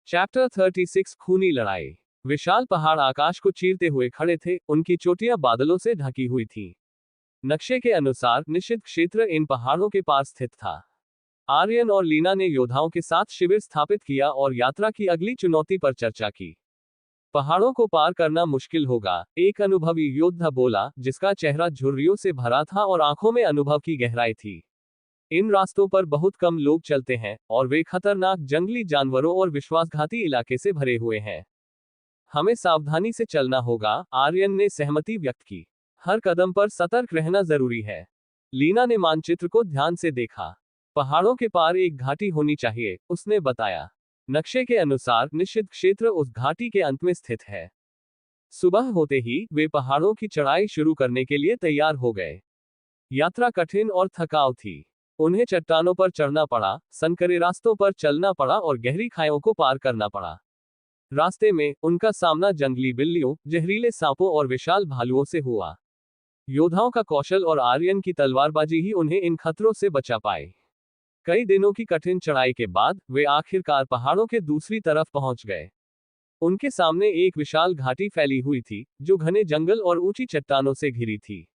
Chapter 36 खूनी लड़ाई। विशाल पहाड़ आकाश को चीरते हुए खड़े थे, उनकी चोटियां बादलों से ढकी हुई थीं। नक्शे के अनुसार निषिद्ध क्षेत्र इन पहाड़ों के पास स्थित था। आर्यन और लीना ने योद्धाओं के साथ शिविर स्थापित किया और यात्रा की अगली चुनौती पर चर्चा की। पहाड़ों को पार करना मुश्किल होगा, एक अनुभवी योद्धा बोला, जिसका चेहरा झुर्रियों से भरा था और आंखों में अनुभव की गहराई थी। इन रास्तों पर बहुत कम लोग चलते हैं और वे खतरनाक जंगली जानवरों और विश्वासघाती इलाके से भरे हुए हैं। हमें सावधानी से चलना होगा, आर्यन ने सहमति व्यक्त की। हर कदम पर सतर्क रहना जरूरी है। लीना ने मानचित्र को ध्यान से देखा। पहाड़ों के पार एक घाटी होनी चाहिए, उसने बताया। नक्शे के अनुसार निषिद्ध क्षेत्र उस घाटी के अंत में स्थित है। सुबह होते ही वे पहाड़ों की चढ़ाई शुरू करने के लिए तैयार हो गए। यात्रा कठिन और थकाऊ थी। उन्हें चट्टानों पर चढ़ना पड़ा, संकरे रास्तों पर चलना पड़ा और गहरी खाइयों को पार करना पड़ा। रास्ते में उनका सामना जंगली बिल्लियों, जहरीले सांपों और विशाल भालुओं से हुआ। योद्धाओं का कौशल और आर्यन की तलवारबाजी ही उन्हें इन खतरों से बचा पाए। कई दिनों की कठिन चढ़ाई के बाद वे आखिरकार पहाड़ों के दूसरी तरफ पहुंच गए। उनके सामने एक विशाल घाटी फैली हुई थी, जो घने जंगल और ऊंची चट्टानों से घिरी थी।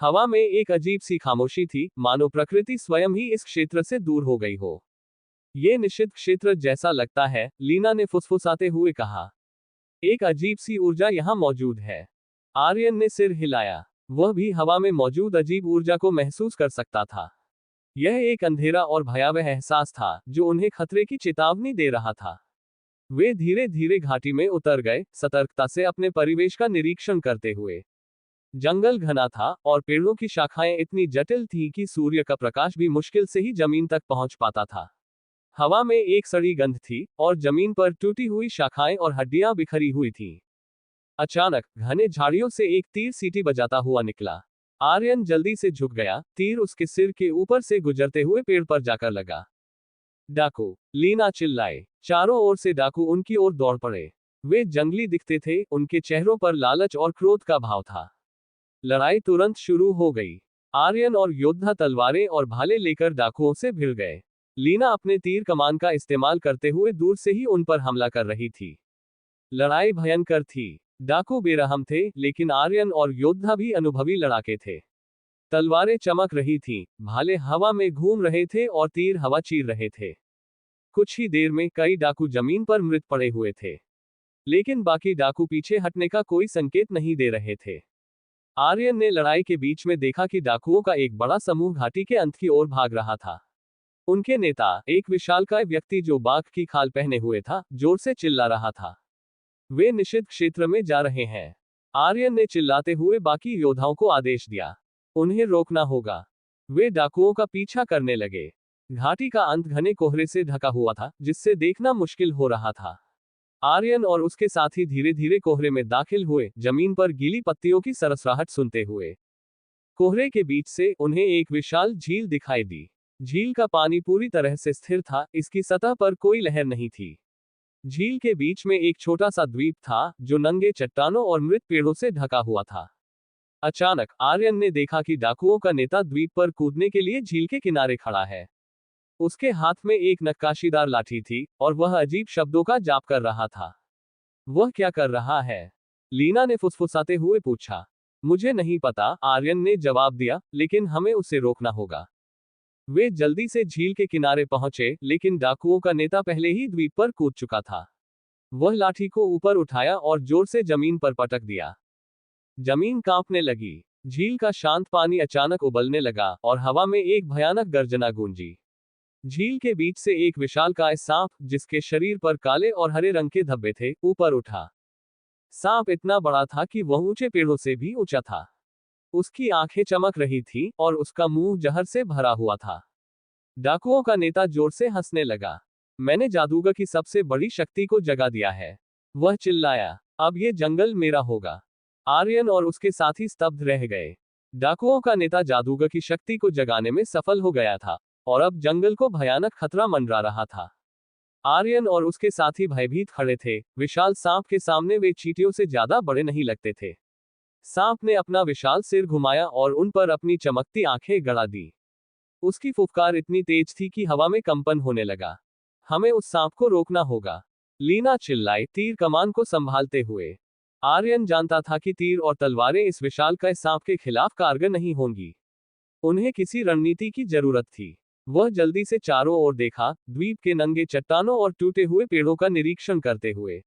हवा में एक अजीब सी खामोशी थी, मानो प्रकृति स्वयं ही इस क्षेत्र से दूर हो गई हो। ये निषिद्ध क्षेत्र जैसा लगता है, लीना ने फुसफुसाते हुए कहा। एक अजीब सी ऊर्जा यहाँ मौजूद है। आर्यन ने सिर हिलाया। वह भी हवा में मौजूद अजीब ऊर्जा को महसूस कर सकता था। यह एक अंधेरा और भयावह एहसास था, जो उन्हें खतरे की चेतावनी दे रहा था। वे धीरे धीरे घाटी में उतर गए, सतर्कता से अपने परिवेश का निरीक्षण करते हुए। जंगल घना था और पेड़ों की शाखाएं इतनी जटिल थीं कि सूर्य का प्रकाश भी मुश्किल से ही जमीन तक पहुंच पाता था। हवा में एक सड़ी गंध थी और जमीन पर टूटी हुई शाखाएं और हड्डियां बिखरी हुई थीं। अचानक घने झाड़ियों से एक तीर सीटी बजाता हुआ निकला। आर्यन जल्दी से झुक गया, तीर उसके सिर के ऊपर से गुजरते हुए पेड़ पर जाकर लगा। डाकू, लीना चिल्लाए। चारों ओर से डाकू उनकी ओर दौड़ पड़े। वे जंगली दिखते थे, उनके चेहरों पर लालच और क्रोध का भाव था। लड़ाई तुरंत शुरू हो गई। आर्यन और योद्धा तलवारें और भाले लेकर डाकुओं से भिड़ गए। लीना अपने तीर कमान का इस्तेमाल करते हुए दूर से ही उन पर हमला कर रही थी। लड़ाई भयंकर थी। डाकू बेरहम थे, लेकिन आर्यन और योद्धा भी अनुभवी लड़ाके थे। तलवारें चमक रही थीं, भाले हवा में घूम रहे थे और तीर हवा चीर रहे थे। कुछ ही देर में कई डाकू जमीन पर मृत पड़े हुए थे, लेकिन बाकी डाकू पीछे हटने का कोई संकेत नहीं दे रहे थे। आर्यन ने लड़ाई के बीच में देखा कि डाकुओं का एक बड़ा समूह घाटी के अंत की ओर भाग रहा था। उनके नेता, एक विशालकाय व्यक्ति जो बाघ की खाल पहने हुए था, जोर से चिल्ला रहा था। वे निषिद्ध क्षेत्र में जा रहे हैं। आर्यन ने चिल्लाते हुए बाकी योद्धाओं को आदेश दिया। उन्हें रोकना होगा। वे डाकुओं का पीछा करने लगे। घाटी का अंत घने कोहरे से ढका हुआ था, जिससे देखना मुश्किल हो रहा था। आर्यन और उसके साथी धीरे धीरे कोहरे में दाखिल हुए, जमीन पर गीली पत्तियों की सरसराहट सुनते हुए। कोहरे के बीच से उन्हें एक विशाल झील दिखाई दी। झील का पानी पूरी तरह से स्थिर था, इसकी सतह पर कोई लहर नहीं थी। झील के बीच में एक छोटा सा द्वीप था, जो नंगे चट्टानों और मृत पेड़ों से ढका हुआ था। अचानक आर्यन ने देखा कि डाकुओं का नेता द्वीप पर कूदने के लिए झील के किनारे खड़ा है। उसके हाथ में एक नक्काशीदार लाठी थी और वह अजीब शब्दों का जाप कर रहा था। वह क्या कर रहा है? लीना ने फुसफुसाते हुए पूछा। मुझे नहीं पता, आर्यन ने जवाब दिया, लेकिन हमें उसे रोकना होगा। वे जल्दी से झील के किनारे पहुंचे, लेकिन डाकुओं का नेता पहले ही द्वीप पर कूद चुका था। वह लाठी को ऊपर उठाया और जोर से जमीन पर पटक दिया। जमीन कांपने लगी। झील का शांत पानी अचानक उबलने लगा और हवा में एक भयानक गर्जना गूंजी। झील के बीच से एक विशालकाय सांप, जिसके शरीर पर काले और हरे रंग के धब्बे थे, ऊपर उठा। सांप इतना बड़ा था कि वह ऊंचे पेड़ों से भी ऊंचा था। उसकी आंखें चमक रही थीं और उसका मुंह जहर से भरा हुआ था। डाकुओं का नेता जोर से हंसने लगा। मैंने जादूगर की सबसे बड़ी शक्ति को जगा दिया है, वह चिल्लाया। अब ये जंगल मेरा होगा। आर्यन और उसके साथी स्तब्ध रह गए। डाकुओं का नेता जादूगर की शक्ति को जगाने में सफल हो गया था और अब जंगल को भयानक खतरा मंडरा रहा था। आर्यन और उसके साथी भयभीत खड़े थे। विशाल सांप के सामने वे चींटियों से ज्यादा बड़े नहीं लगते थे। सांप ने अपना विशाल सिर घुमाया और उन पर अपनी चमकती आंखें गड़ा दी। उसकी फुफकार इतनी तेज थी कि हवा में कंपन होने लगा। हमें उस सांप को रोकना होगा। लीना चिल्लाई, तीर कमान को संभालते हुए। आर्यन जानता था कि तीर और तलवारें इस विशालकाय सांप के खिलाफ कारगर नहीं होंगी। उन्हें किसी रणनीति की जरूरत थी। वह जल्दी से चारों ओर देखा, द्वीप के नंगे चट्टानों और टूटे हुए पेड़ों का निरीक्षण करते हुए।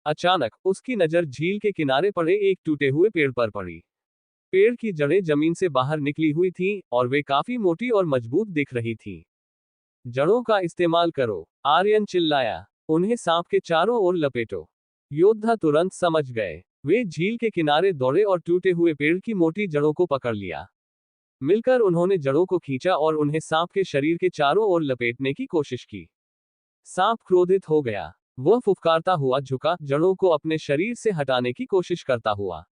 अचानक उसकी नजर झील के किनारे पड़े एक टूटे हुए पेड़ पर पड़ी। पेड़ की जड़ें जमीन से बाहर निकली हुई थीं और वे काफी मोटी और मजबूत दिख रही थीं। जड़ों का इस्तेमाल करो, आर्यन चिल्लाया। उन्हें सांप के चारों ओर लपेटो। योद्धा तुरंत समझ गए। वे झील के किनारे दौड़े और टूटे हुए पेड़ की मोटी जड़ों को पकड़ लिया। मिलकर उन्होंने जड़ों को खींचा और उन्हें सांप के शरीर के चारों ओर लपेटने की कोशिश की। सांप क्रोधित हो गया। वह फुफकारता हुआ झुका, जड़ों को अपने शरीर से हटाने की कोशिश करता हुआ।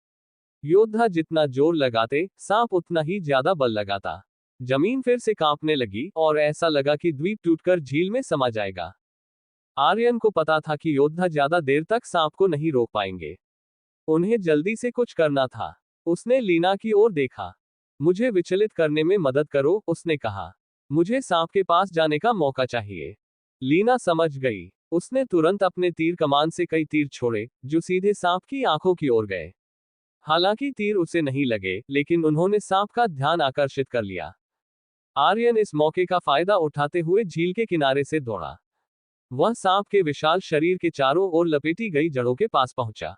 योद्धा जितना जोर लगाते, सांप उतना ही ज्यादा बल लगाता। जमीन फिर से कांपने लगी और ऐसा लगा कि द्वीप टूटकर झील में समा जाएगा। आर्यन को पता था कि योद्धा ज्यादा देर तक सांप को नहीं रोक पाएंगे। उन्हें जल्दी से कुछ करना था। उसने लीना की ओर देखा। मुझे विचलित करने में मदद करो, उसने कहा। मुझे सांप के पास जाने का मौका चाहिए। लीना समझ गई। उसने तुरंत अपने तीर कमान से कई तीर छोड़े, जो सीधे सांप की आंखों की ओर गए। हालांकि तीर उसे नहीं लगे, लेकिन उन्होंने सांप का ध्यान आकर्षित कर लिया। आर्यन इस मौके का फायदा उठाते हुए झील के किनारे से दौड़ा। वह सांप के विशाल शरीर के चारों ओर लपेटी गई जड़ों के पास पहुंचा।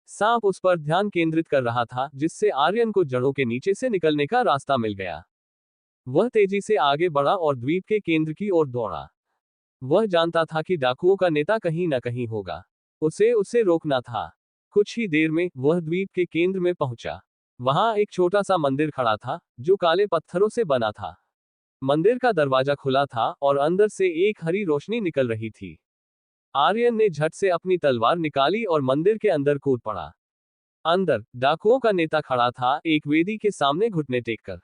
सांप उस पर ध्यान केंद्रित कर रहा था, जिससे आर्यन को जड़ों के नीचे से निकलने का रास्ता मिल गया। वह तेजी से आगे बढ़ा और द्वीप के केंद्र की ओर दौड़ा। वह जानता था कि डाकुओं का नेता कहीं न कहीं होगा। उसे रोकना था। कुछ ही देर में वह द्वीप के केंद्र में पहुंचा। वहां एक छोटा सा मंदिर खड़ा था, जो काले पत्थरों से बना था। मंदिर का दरवाजा खुला था और अंदर से एक हरी रोशनी निकल रही थी। आर्यन ने झट से अपनी तलवार निकाली और मंदिर के अंदर कूद पड़ा। अंदर डाकुओं का नेता खड़ा था, एक वेदी के सामने घुटने टेककर।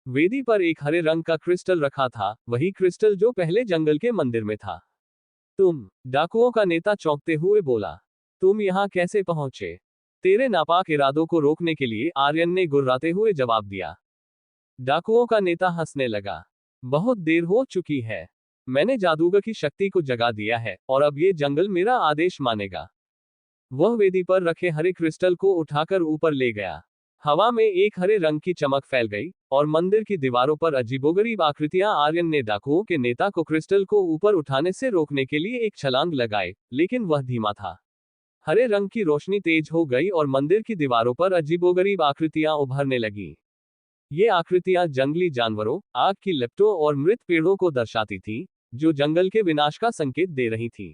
वेदी पर एक हरे रंग का क्रिस्टल रखा था, वही क्रिस्टल जो पहले जंगल के मंदिर में था। तुम, डाकुओं का नेता चौंकते हुए बोला, तुम यहाँ कैसे पहुंचे? तेरे नापाक इरादों को रोकने के लिए, आर्यन ने गुर्राते हुए जवाब दिया। डाकुओं का नेता हंसने लगा। बहुत देर हो चुकी है। मैंने जादूगर की शक्ति को जगा दिया है और अब ये जंगल मेरा आदेश मानेगा। वह वेदी पर रखे हरे क्रिस्टल को उठाकर ऊपर ले गया। हवा में एक हरे रंग की चमक फैल गई और मंदिर की दीवारों पर अजीबोगरीब आकृतियां। आर्यन ने डाकुओं के नेता को क्रिस्टल को ऊपर उठाने से रोकने के लिए एक छलांग लगाई, लेकिन वह धीमा था। हरे रंग की रोशनी तेज हो गई और मंदिर की दीवारों पर अजीबोगरीब आकृतियां उभरने लगीं। ये आकृतियां जंगली जानवरों, आग की लपटों और मृत पेड़ों को दर्शाती थीं, जो जंगल के विनाश का संकेत दे रही थीं।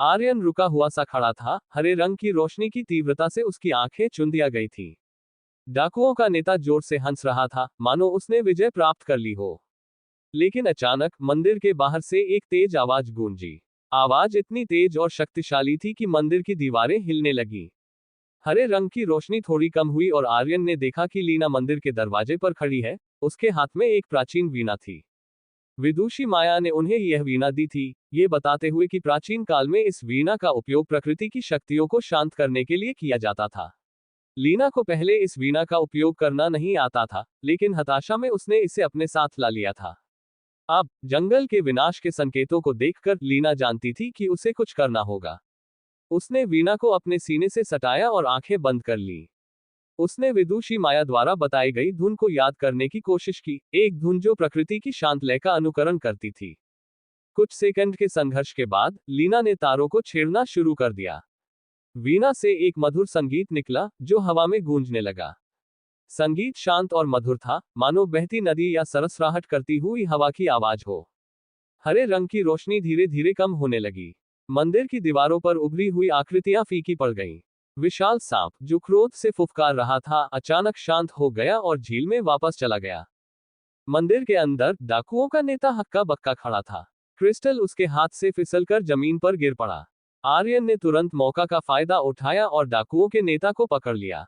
आर्यन रुका हुआ सा खड़ा था, हरे रंग की रोशनी की तीव्रता से उसकी आंखें चुंधिया गई थीं। डाकुओं का नेता जोर से हंस रहा था, मानो उसने विजय प्राप्त कर ली हो। लेकिन अचानक मंदिर के बाहर से एक तेज आवाज गूंजी। आवाज इतनी तेज और शक्तिशाली थी कि मंदिर की दीवारें हिलने लगी। हरे रंग की रोशनी थोड़ी कम हुई और आर्यन ने देखा कि लीना मंदिर के दरवाजे पर खड़ी है। उसके हाथ में एक प्राचीन वीणा थी। विदुषी माया ने उन्हें यह वीणा दी थी, ये बताते हुए कि प्राचीन काल में इस वीणा का उपयोग प्रकृति की शक्तियों को शांत करने के लिए किया जाता था। लीना को पहले इस वीणा का उपयोग करना नहीं आता था, लेकिन हताशा में उसने इसे अपने साथ ला लिया था। अब जंगल के विनाश के संकेतों को देखकर लीना जानती थी कि उसे कुछ करना होगा। उसने वीणा को अपने सीने से सटाया और आंखें बंद कर ली। उसने विदुषी माया द्वारा बताई गई धुन को याद करने की कोशिश की, एक धुन जो प्रकृति की शांत लय का अनुकरण करती थी। कुछ सेकंड के संघर्ष के बाद लीना ने तारों को छेड़ना शुरू कर दिया। वीणा से एक मधुर संगीत निकला, जो हवा में गूंजने लगा। संगीत शांत और मधुर था, मानो बहती नदी या सरसराहट करती हुई हवा की आवाज हो। हरे रंग की रोशनी धीरे धीरे कम होने लगी। मंदिर की दीवारों पर उभरी हुई आकृतियां फीकी पड़ गईं। विशाल सांप, जो क्रोध से फुफकार रहा था, अचानक शांत हो गया और झील में वापस चला गया। मंदिर के अंदर डाकुओं का नेता हक्का बक्का खड़ा था। क्रिस्टल उसके हाथ से फिसलकर जमीन पर गिर पड़ा। आर्यन ने तुरंत मौका का फायदा उठाया और डाकुओं के नेता को पकड़ लिया।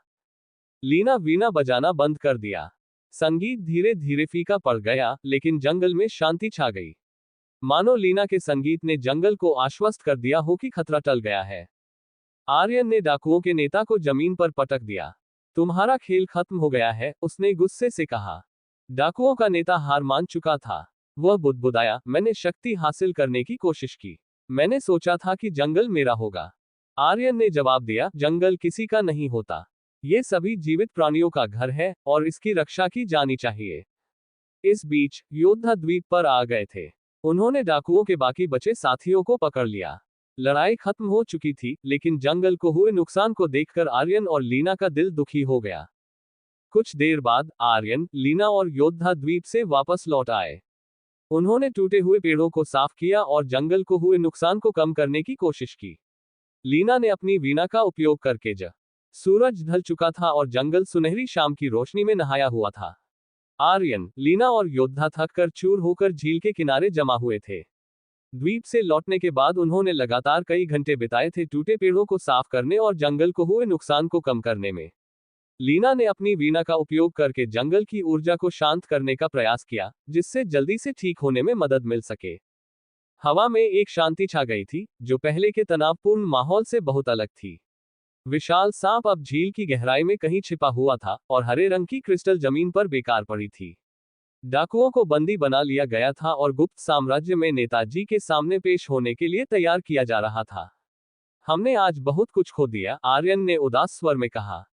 लीना वीणा बजाना बंद कर दिया। संगीत धीरे धीरे फीका पड़ गया, लेकिन जंगल में शांति छा गई। मानो लीना के संगीत ने जंगल को आश्वस्त कर दिया हो कि खतरा टल गया है। आर्यन ने डाकुओं के नेता को जमीन पर पटक दिया। तुम्हारा खेल खत्म हो गया है, उसने गुस्से से कहा। डाकुओं का नेता हार मान चुका था। वह बुदबुदाया, मैंने शक्ति हासिल करने की कोशिश की। मैंने सोचा था कि जंगल मेरा होगा। आर्यन ने जवाब दिया, जंगल किसी का नहीं होता। ये सभी जीवित प्राणियों का घर है और इसकी रक्षा की जानी चाहिए। इस बीच योद्धा द्वीप पर आ गए थे। उन्होंने डाकुओं के बाकी बचे साथियों को पकड़ लिया। लड़ाई खत्म हो चुकी थी, लेकिन जंगल को हुए नुकसान को देखकर आर्यन और लीना का दिल दुखी हो गया। कुछ देर बाद आर्यन, लीना और योद्धा द्वीप से वापस लौट आए। उन्होंने टूटे हुए पेड़ों को साफ किया और जंगल को हुए नुकसान को कम करने की कोशिश की। लीना ने अपनी वीणा का उपयोग करके सूरज ढल चुका था और जंगल सुनहरी शाम की रोशनी में नहाया हुआ था। आर्यन, लीना और योद्धा थक कर चूर होकर झील के किनारे जमा हुए थे। द्वीप से लौटने के बाद उन्होंने लगातार कई घंटे बिताए थे टूटे पेड़ों को साफ करने और जंगल को हुए नुकसान को कम करने में। लीना ने अपनी वीणा का उपयोग करके जंगल की ऊर्जा को शांत करने का प्रयास किया, जिससे जल्दी से ठीक होने में मदद मिल सके। हवा में एक शांति छा गई थी, जो पहले के तनावपूर्ण माहौल से बहुत अलग थी। विशाल सांप अब झील की गहराई में कहीं छिपा हुआ था और हरे रंग की क्रिस्टल जमीन पर बेकार पड़ी थी। डाकुओं को बंदी बना लिया गया था और गुप्त साम्राज्य में नेताजी के सामने पेश होने के लिए तैयार किया जा रहा था। हमने आज बहुत कुछ खो दिया, आर्यन ने उदास स्वर में कहा।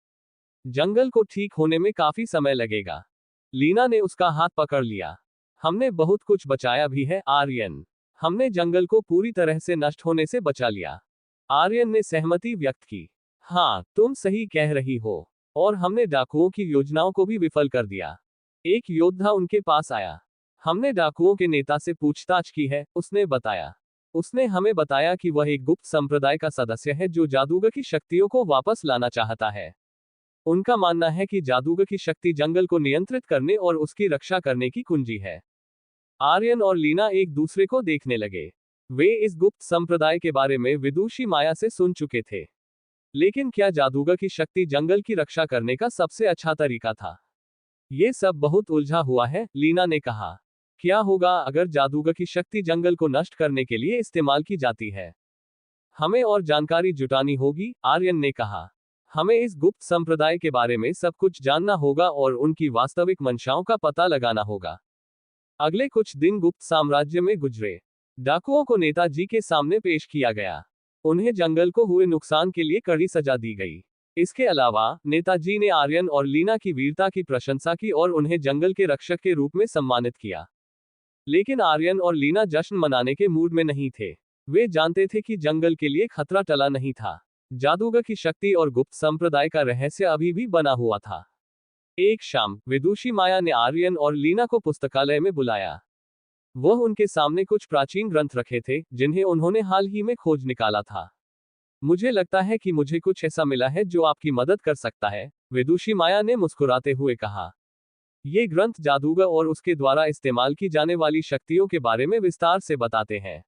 जंगल को ठीक होने में काफी समय लगेगा। लीना ने उसका हाथ पकड़ लिया। हमने बहुत कुछ बचाया भी है आर्यन। हमने जंगल को पूरी तरह से नष्ट होने से बचा लिया। आर्यन ने सहमति व्यक्त की। हाँ, तुम सही कह रही हो। और हमने डाकुओं की योजनाओं को भी विफल कर दिया। एक योद्धा उनके पास आया। हमने डाकुओं के नेता से पूछताछ की है, उसने बताया। उसने हमें बताया कि वह एक गुप्त संप्रदाय का सदस्य है जो जादूगर की शक्तियों को वापस लाना चाहता है। उनका मानना है कि जादूगर की शक्ति जंगल को नियंत्रित करने और उसकी रक्षा करने की कुंजी है। आर्यन और लीना एक दूसरे को देखने लगे। वे इस गुप्त संप्रदाय के बारे में विदुषी माया से सुन चुके थे। लेकिन क्या जादूगर की शक्ति जंगल की रक्षा करने का सबसे अच्छा तरीका था? ये सब बहुत उलझा हुआ है, लीना ने कहा। क्या होगा अगर जादूगर की शक्ति जंगल को नष्ट करने के लिए इस्तेमाल की जाती है? हमें और जानकारी जुटानी होगी, आर्यन ने कहा। हमें इस गुप्त संप्रदाय के बारे में सब कुछ जानना होगा और उनकी वास्तविक मंशाओं का पता लगाना होगा। अगले कुछ दिन गुप्त साम्राज्य में गुजरे। डाकुओं को नेताजी के सामने पेश किया गया। उन्हें जंगल को हुए नुकसान के लिए कड़ी सजा दी गई। इसके अलावा नेताजी ने आर्यन और लीना की वीरता की प्रशंसा की और उन्हें जंगल के रक्षक के रूप में सम्मानित किया। लेकिन आर्यन और लीना जश्न मनाने के मूड में नहीं थे। वे जानते थे कि जंगल के लिए खतरा टला नहीं था। जादूगर की शक्ति और गुप्त संप्रदाय का रहस्य अभी भी बना हुआ था। एक शाम विदुषी माया ने आर्यन और लीना को पुस्तकालय में बुलाया। वह उनके सामने कुछ प्राचीन ग्रंथ रखे थे, जिन्हें उन्होंने हाल ही में खोज निकाला था। मुझे लगता है कि मुझे कुछ ऐसा मिला है जो आपकी मदद कर सकता है, विदुषी माया ने मुस्कुराते हुए कहा। ये ग्रंथ जादूगर और उसके द्वारा इस्तेमाल की जाने वाली शक्तियों के बारे में विस्तार से बताते हैं।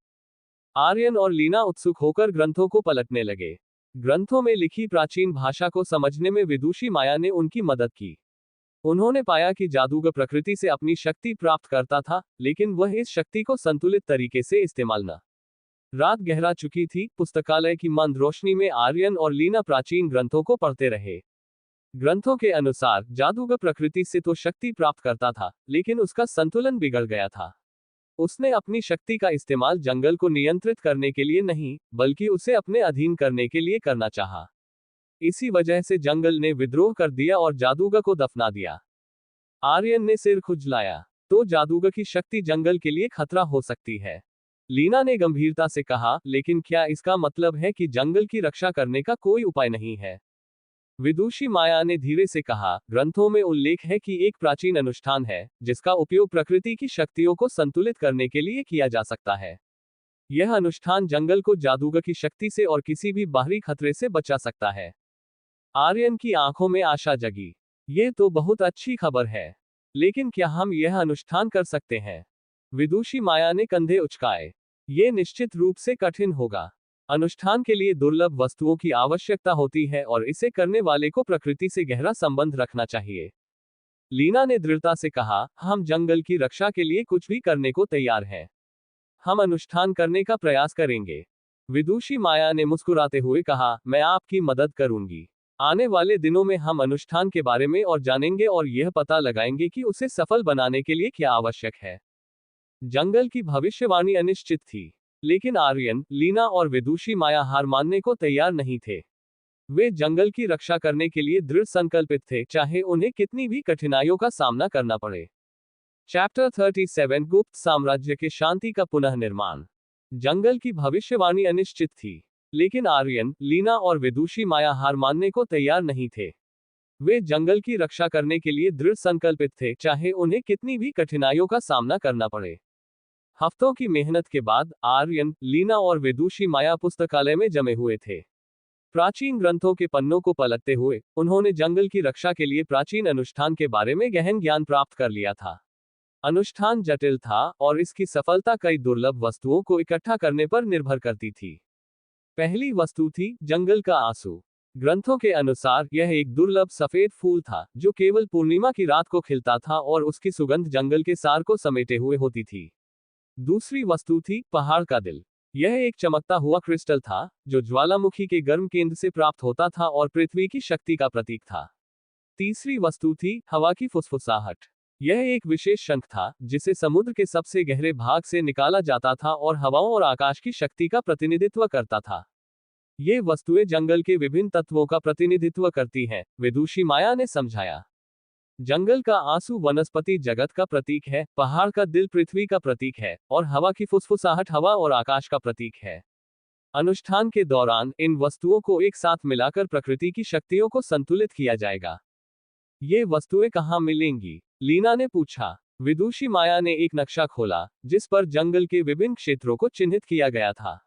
आर्यन और लीना उत्सुक होकर ग्रंथों को पलटने लगे। ग्रंथों में लिखी प्राचीन भाषा को समझने में विदुषी माया ने उनकी मदद की। उन्होंने पाया कि जादूगर प्रकृति से अपनी शक्ति प्राप्त करता था, लेकिन वह इस शक्ति को संतुलित तरीके से इस्तेमाल न। रात गहरा चुकी थी। पुस्तकालय की मंद रोशनी में आर्यन और लीना प्राचीन ग्रंथों को पढ़ते रहे। ग्रंथों के अनुसार जादूगर प्रकृति से तो शक्ति प्राप्त करता था, लेकिन उसका संतुलन बिगड़ गया था। उसने अपनी शक्ति का इस्तेमाल जंगल को नियंत्रित करने के लिए नहीं, बल्कि उसे अपने अधीन करने के लिए करना चाहा। इसी वजह से जंगल ने विद्रोह कर दिया और जादूगर को दफना दिया। आर्यन ने सिर खुजलाया। तो जादूगर की शक्ति जंगल के लिए खतरा हो सकती है, लीना ने गंभीरता से कहा। लेकिन क्या इसका मतलब है कि जंगल की रक्षा करने का कोई उपाय नहीं है? विदुषी माया ने धीरे से कहा, ग्रंथों में उल्लेख है कि एक प्राचीन अनुष्ठान है, जिसका उपयोग प्रकृति की शक्तियों को संतुलित करने के लिए किया जा सकता है। यह अनुष्ठान जंगल को जादूगर की शक्ति से और किसी भी बाहरी खतरे से बचा सकता है। आर्यन की आंखों में आशा जगी। ये तो बहुत अच्छी खबर है, लेकिन क्या हम यह अनुष्ठान कर सकते हैं? विदुषी माया ने कंधे उचकाए। ये निश्चित रूप से कठिन होगा। अनुष्ठान के लिए दुर्लभ वस्तुओं की आवश्यकता होती है और इसे करने वाले को प्रकृति से गहरा संबंध रखना चाहिए। लीना ने दृढ़ता से कहा, हम जंगल की रक्षा के लिए कुछ भी करने को तैयार हैं। हम अनुष्ठान करने का प्रयास करेंगे। विदुषी माया ने मुस्कुराते हुए कहा, मैं आपकी मदद करूंगी। आने वाले दिनों में हम अनुष्ठान के बारे में और जानेंगे और यह पता लगाएंगे कि उसे सफल बनाने के लिए क्या आवश्यक है। जंगल की भविष्यवाणी अनिश्चित थी। लेकिन आर्यन, लीना और विदुषी माया हार मानने को तैयार नहीं थे। वे जंगल की रक्षा करने के लिए दृढ़ संकल्पित थे, चाहे उन्हें कितनी भी कठिनाइयों का सामना करना पड़े। चैप्टर 37 गुप्त साम्राज्य के शांति का पुनः निर्माण। जंगल की भविष्यवाणी अनिश्चित थी, लेकिन आर्यन, लीना और विदुषी माया हार मानने को तैयार नहीं थे। वे जंगल की रक्षा करने के लिए दृढ़ संकल्पित थे, चाहे उन्हें कितनी भी कठिनाइयों का सामना करना पड़े। हफ्तों की मेहनत के बाद आर्यन, लीना और विदुषी माया पुस्तकालय में जमे हुए थे। प्राचीन ग्रंथों के पन्नों को पलटते हुए उन्होंने जंगल की रक्षा के लिए प्राचीन अनुष्ठान के बारे में गहन ज्ञान प्राप्त कर लिया था। अनुष्ठान जटिल था और इसकी सफलता कई दुर्लभ वस्तुओं को इकट्ठा करने पर निर्भर करती थी। पहली वस्तु थी जंगल का आंसू। ग्रंथों के अनुसार यह एक दुर्लभ सफेद फूल था जो केवल पूर्णिमा की रात को खिलता था और उसकी सुगंध जंगल के सार को समेटे हुए होती थी। दूसरी वस्तु थी पहाड़ का दिल। यह एक चमकता हुआ क्रिस्टल था जो ज्वालामुखी के गर्म केंद्र से प्राप्त होता था और पृथ्वी की शक्ति का प्रतीक था। तीसरी वस्तु थी हवा की फुसफुसाहट। यह एक विशेष शंख था जिसे समुद्र के सबसे गहरे भाग से निकाला जाता था और हवाओं और आकाश की शक्ति का प्रतिनिधित्व करता था। ये वस्तुएं जंगल के विभिन्न तत्वों का प्रतिनिधित्व करती हैं, विदुषी माया ने समझाया। जंगल का आंसू वनस्पति जगत का प्रतीक है, पहाड़ का दिल पृथ्वी का प्रतीक है और हवा की फुसफुसाहट हवा और आकाश का प्रतीक है। अनुष्ठान के दौरान इन वस्तुओं को एक साथ मिलाकर प्रकृति की शक्तियों को संतुलित किया जाएगा। ये वस्तुएं कहाँ मिलेंगी? लीना ने पूछा। विदुषी माया ने एक नक्शा खोला जिस पर जंगल के विभिन्न क्षेत्रों को चिन्हित किया गया था।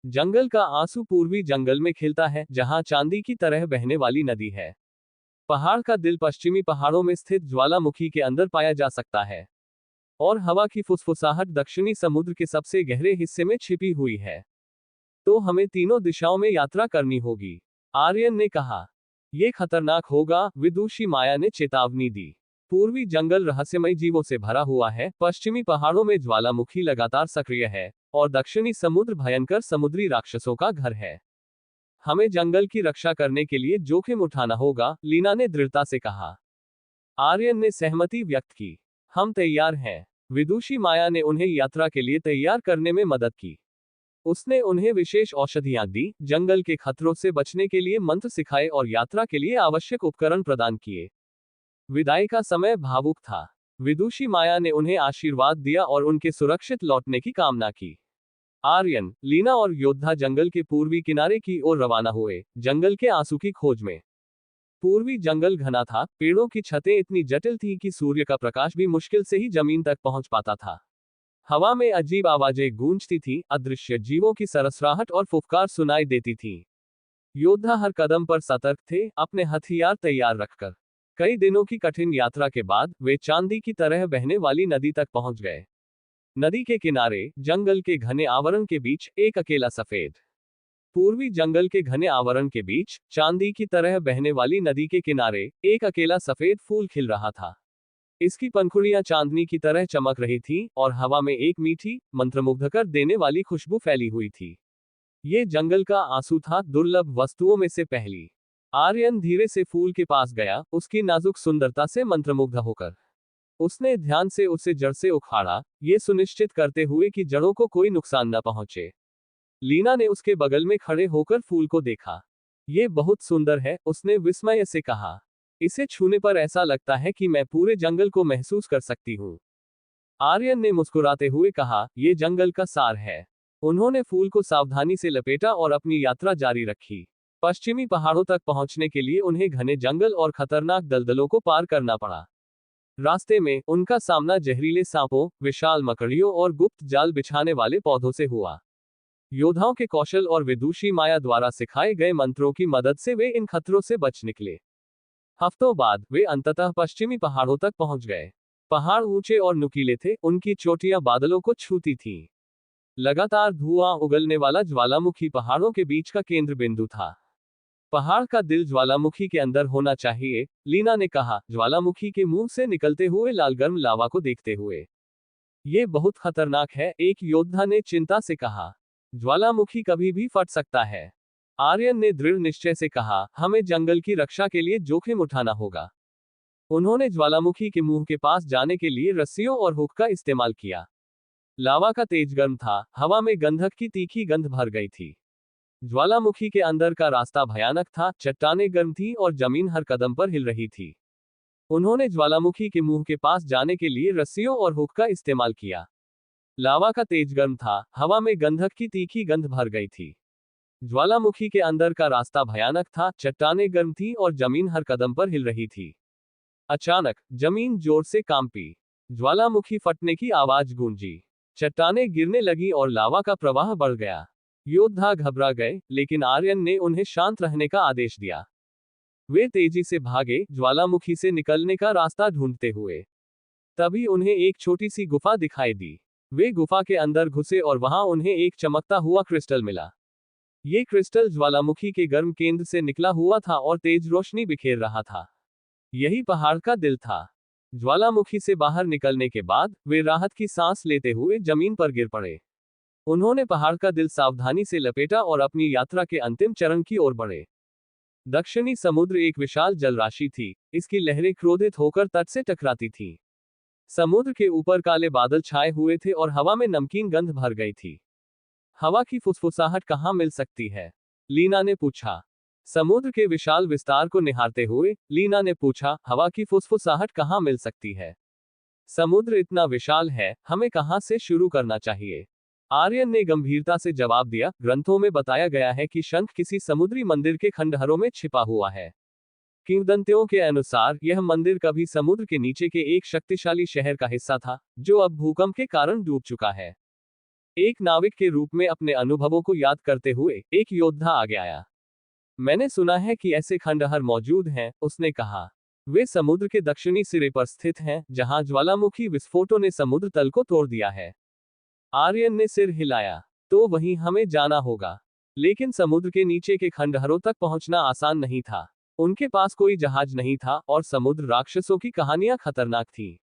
जंगल का आंसू पूर्वी जंगल में खिलता है जहां चांदी की तरह बहने वाली नदी है। पहाड़ का दिल पश्चिमी पहाड़ों में स्थित ज्वालामुखी के अंदर पाया जा सकता है और हवा की फुसफुसाहट दक्षिणी समुद्र के सबसे गहरे हिस्से में छिपी हुई है। तो हमें तीनों दिशाओं में यात्रा करनी होगी, आर्यन ने कहा। यह खतरनाक होगा, विदुषी माया ने चेतावनी दी। पूर्वी जंगल रहस्यमय जीवों से भरा हुआ है, पश्चिमी पहाड़ों में ज्वालामुखी लगातार सक्रिय है और दक्षिणी समुद्र भयंकर समुद्री राक्षसों का घर है। हमें जंगल की रक्षा करने के लिए जोखिम उठाना होगा, लीना ने दृढ़ता से कहा। आर्यन ने सहमति व्यक्त की। हम तैयार हैं। विदुषी माया ने उन्हें यात्रा के लिए तैयार करने में मदद की। उसने उन्हें विशेष औषधियां दी, जंगल के खतरों से बचने के लिए मंत्र सिखाए और यात्रा के लिए आवश्यक उपकरण प्रदान किए। विदाई का समय भावुक था। विदुषी माया ने उन्हें आशीर्वाद दिया और उनके सुरक्षित लौटने की कामना की। आर्यन, लीना और योद्धा जंगल के पूर्वी किनारे की ओर रवाना हुए, जंगल के आंसू की खोज में। पूर्वी जंगल घना था, पेड़ों की छतें इतनी जटिल थीं कि सूर्य का प्रकाश भी मुश्किल से ही जमीन तक पहुंच पाता था। हवा में अजीब आवाजें गूंजती थीं, अदृश्य जीवों की सरसराहट और फुफकार सुनाई देती थीं। योद्धा हर कदम पर सतर्क थे, अपने हथियार तैयार रखकर। कई दिनों की कठिन यात्रा के बाद वे चांदी की तरह बहने वाली नदी तक पहुंच गए। नदी के किनारे, जंगल के घने आवरण के बीच, एक अकेला सफेद। पूर्वी जंगल के घने आवरण के बीच, चांदी की तरह बहने वाली नदी के किनारे, एक अकेला सफेद फूल खिल रहा था। इसकी पंखुड़ियां चांदनी की तरह चमक रही थीं और हवा में एक मीठी, मंत्रमुग्ध कर देने वाली खुशबू फैली हुई थी। ये जंगल का आंसू था, दुर्लभ वस्तुओं में से पहली। आर्यन धीरे से फूल के पास गया, उसकी नाजुक सुंदरता से मंत्रमुग्ध होकर। उसने ध्यान से उसे जड़ से उखाड़ा, ये सुनिश्चित करते हुए कि जड़ों को कोई नुकसान न पहुंचे। लीना ने उसके बगल में खड़े होकर फूल को देखा। ये बहुत सुंदर है, उसने विस्मय से कहा। इसे छूने पर ऐसा लगता है कि मैं पूरे जंगल को महसूस कर सकती हूँ। आर्यन ने मुस्कुराते हुए कहा, ये जंगल का सार है। उन्होंने फूल को सावधानी से लपेटा और अपनी यात्रा जारी रखी। पश्चिमी पहाड़ों तक पहुंचने के लिए उन्हें घने जंगल और खतरनाक दलदलों को पार करना पड़ा। रास्ते में उनका सामना जहरीले सांपों, विशाल मकड़ियों और गुप्त जाल बिछाने वाले पौधों से हुआ। योद्धाओं के कौशल और विदुषी माया द्वारा सिखाए गए मंत्रों की मदद से वे इन खतरों से बच निकले। हफ्तों बाद वे अंततः पश्चिमी पहाड़ों तक पहुंच गए। पहाड़ ऊंचे और नुकीले थे, उनकी चोटियां बादलों को छूती थीं। लगातार धुआं उगलने वाला ज्वालामुखी पहाड़ों के बीच का केंद्र बिंदु था। पहाड़ का दिल ज्वालामुखी के अंदर होना चाहिए, लीना ने कहा, ज्वालामुखी के मुंह से निकलते हुए लालगर्म लावा को देखते हुए। ये बहुत खतरनाक है, एक योद्धा ने चिंता से कहा। ज्वालामुखी कभी भी फट सकता है। आर्यन ने दृढ़ निश्चय से कहा, हमें जंगल की रक्षा के लिए जोखिम उठाना होगा। उन्होंने ज्वालामुखी के मुंह के पास जाने के लिए रस्सियों और हुक का इस्तेमाल किया। लावा का तेज गर्म था, हवा में गंधक की तीखी गंध भर गई थी। ज्वालामुखी के अंदर का रास्ता भयानक था, चट्टानें गर्म थी और जमीन हर कदम पर हिल रही थी। उन्होंने ज्वालामुखी के मुंह के पास जाने के लिए रस्सियों और हुक का इस्तेमाल किया। लावा का तेज गर्म था, हवा में गंधक की तीखी गंध भर गई थी। ज्वालामुखी के अंदर का रास्ता भयानक था, चट्टानें गर्म थी और जमीन हर कदम पर हिल रही थी। अचानक जमीन जोर से कांपी। ज्वालामुखी फटने की आवाज गूंजी। चट्टानें गिरने लगी और लावा का प्रवाह बढ़ गया। योद्धा घबरा गए, लेकिन आर्यन ने उन्हें शांत रहने का आदेश दिया। वे तेजी से भागे, ज्वालामुखी से निकलने का रास्ता ढूंढते हुए। तभी उन्हें एक छोटी सी गुफा दिखाई दी। वे गुफा के अंदर घुसे और वहां उन्हें एक चमकता हुआ क्रिस्टल मिला। ये क्रिस्टल ज्वालामुखी के गर्म केंद्र से निकला हुआ था और तेज रोशनी बिखेर रहा था। यही पहाड़ का दिल था। ज्वालामुखी से बाहर निकलने के बाद वे राहत की सांस लेते हुए जमीन पर गिर पड़े। उन्होंने पहाड़ का दिल सावधानी से लपेटा और अपनी यात्रा के अंतिम चरण की ओर बढ़े। दक्षिणी समुद्र एक विशाल जलराशि थी। इसकी लहरें क्रोधित होकर तट से टकराती थीं। समुद्र के ऊपर काले बादल छाए हुए थे और हवा में नमकीन गंध भर गई थी। हवा की फुसफुसाहट कहाँ मिल सकती है? लीना ने पूछा। समुद्र के विशाल विस्तार को निहारते हुए लीना ने पूछा, हवा की फुसफुसाहट कहाँ मिल सकती है? समुद्र इतना विशाल है, हमें कहाँ से शुरू करना चाहिए? आर्यन ने गंभीरता से जवाब दिया, ग्रंथों में बताया गया है कि शंख किसी समुद्री मंदिर के खंडहरों में छिपा हुआ है। किंवदंतियों के अनुसार यह मंदिर कभी समुद्र के नीचे के एक शक्तिशाली शहर का हिस्सा था, जो अब भूकंप के कारण डूब चुका है। एक नाविक के रूप में अपने अनुभवों को याद करते हुए एक योद्धा आगे आया। मैंने सुना है कि ऐसे खंडहर मौजूद हैं, उसने कहा। वे समुद्र के दक्षिणी सिरे पर स्थित हैं, जहां ज्वालामुखी विस्फोटों ने समुद्र तल को तोड़ दिया है। आर्यन ने सिर हिलाया। तो वहीं हमें जाना होगा। लेकिन समुद्र के नीचे के खंडहरों तक पहुंचना आसान नहीं था। उनके पास कोई जहाज नहीं था और समुद्र राक्षसों की कहानियां खतरनाक थीं।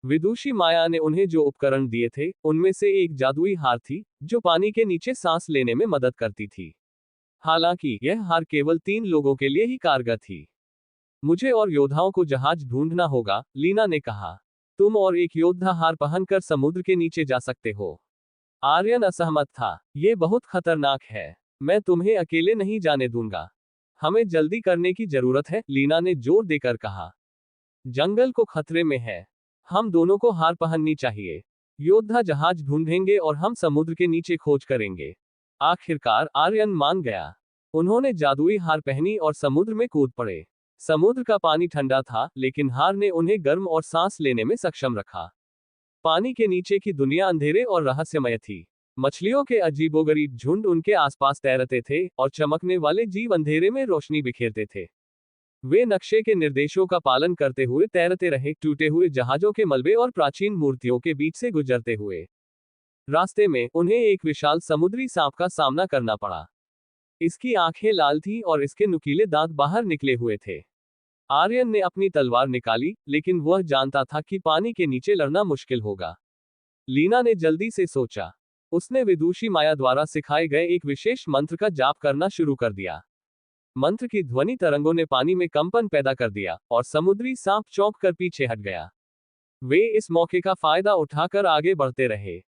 विदुषी माया ने उन्हें जो उपकरण दिए थे, उनमें से एक जादुई हार थी, जो पानी के नीचे सांस लेने में मदद करती थी। हालांकि यह हार केवल 3 लोगों के लिए ही कारगर थी। मुझे और योद्धाओं को जहाज ढूंढना होगा, लीना ने कहा। तुम और एक योद्धा हार पहनकर समुद्र के नीचे जा सकते हो। आर्यन असहमत था। ये बहुत खतरनाक है। मैं तुम्हें अकेले नहीं जाने दूंगा। हमें जल्दी करने की जरूरत है, लीना ने जोर देकर कहा। जंगल को खतरे में है। हम दोनों को हार पहननी चाहिए। योद्धा जहाज ढूंढेंगे और हम समुद्र के नीचे खोज करेंगे। आखिरकार आर्यन मान गया। उन्होंने जादुई हार पहनी और समुद्र में कूद पड़े। समुद्र का पानी ठंडा था, लेकिन हार ने उन्हें गर्म और सांस लेने में सक्षम रखा। पानी के नीचे की दुनिया अंधेरे और रहस्यमय थी। मछलियों के अजीबोगरीब झुंड उनके आसपास तैरते थे और चमकने वाले जीव अंधेरे में रोशनी बिखेरते थे। वे नक्शे के निर्देशों का पालन करते हुए तैरते रहे, टूटे हुए जहाजों के मलबे और प्राचीन मूर्तियों के बीच से गुजरते हुए। रास्ते में उन्हें एक विशाल समुद्री सांप का सामना करना पड़ा। इसकी आंखें लाल थीं और इसके नुकीले दांत बाहर निकले हुए थे। आर्यन ने अपनी तलवार निकाली, लेकिन वह जानता था कि पानी के नीचे लड़ना मुश्किल होगा। लीना ने जल्दी से सोचा। उसने विदुषी माया द्वारा सिखाए गए एक विशेष मंत्र का जाप करना शुरू कर दिया। मंत्र की ध्वनि तरंगों ने पानी में कंपन पैदा कर दिया और समुद्री सांप चौंक कर पीछे हट गया। वे इस मौके का फायदा उठाकर आगे बढ़ते रहे।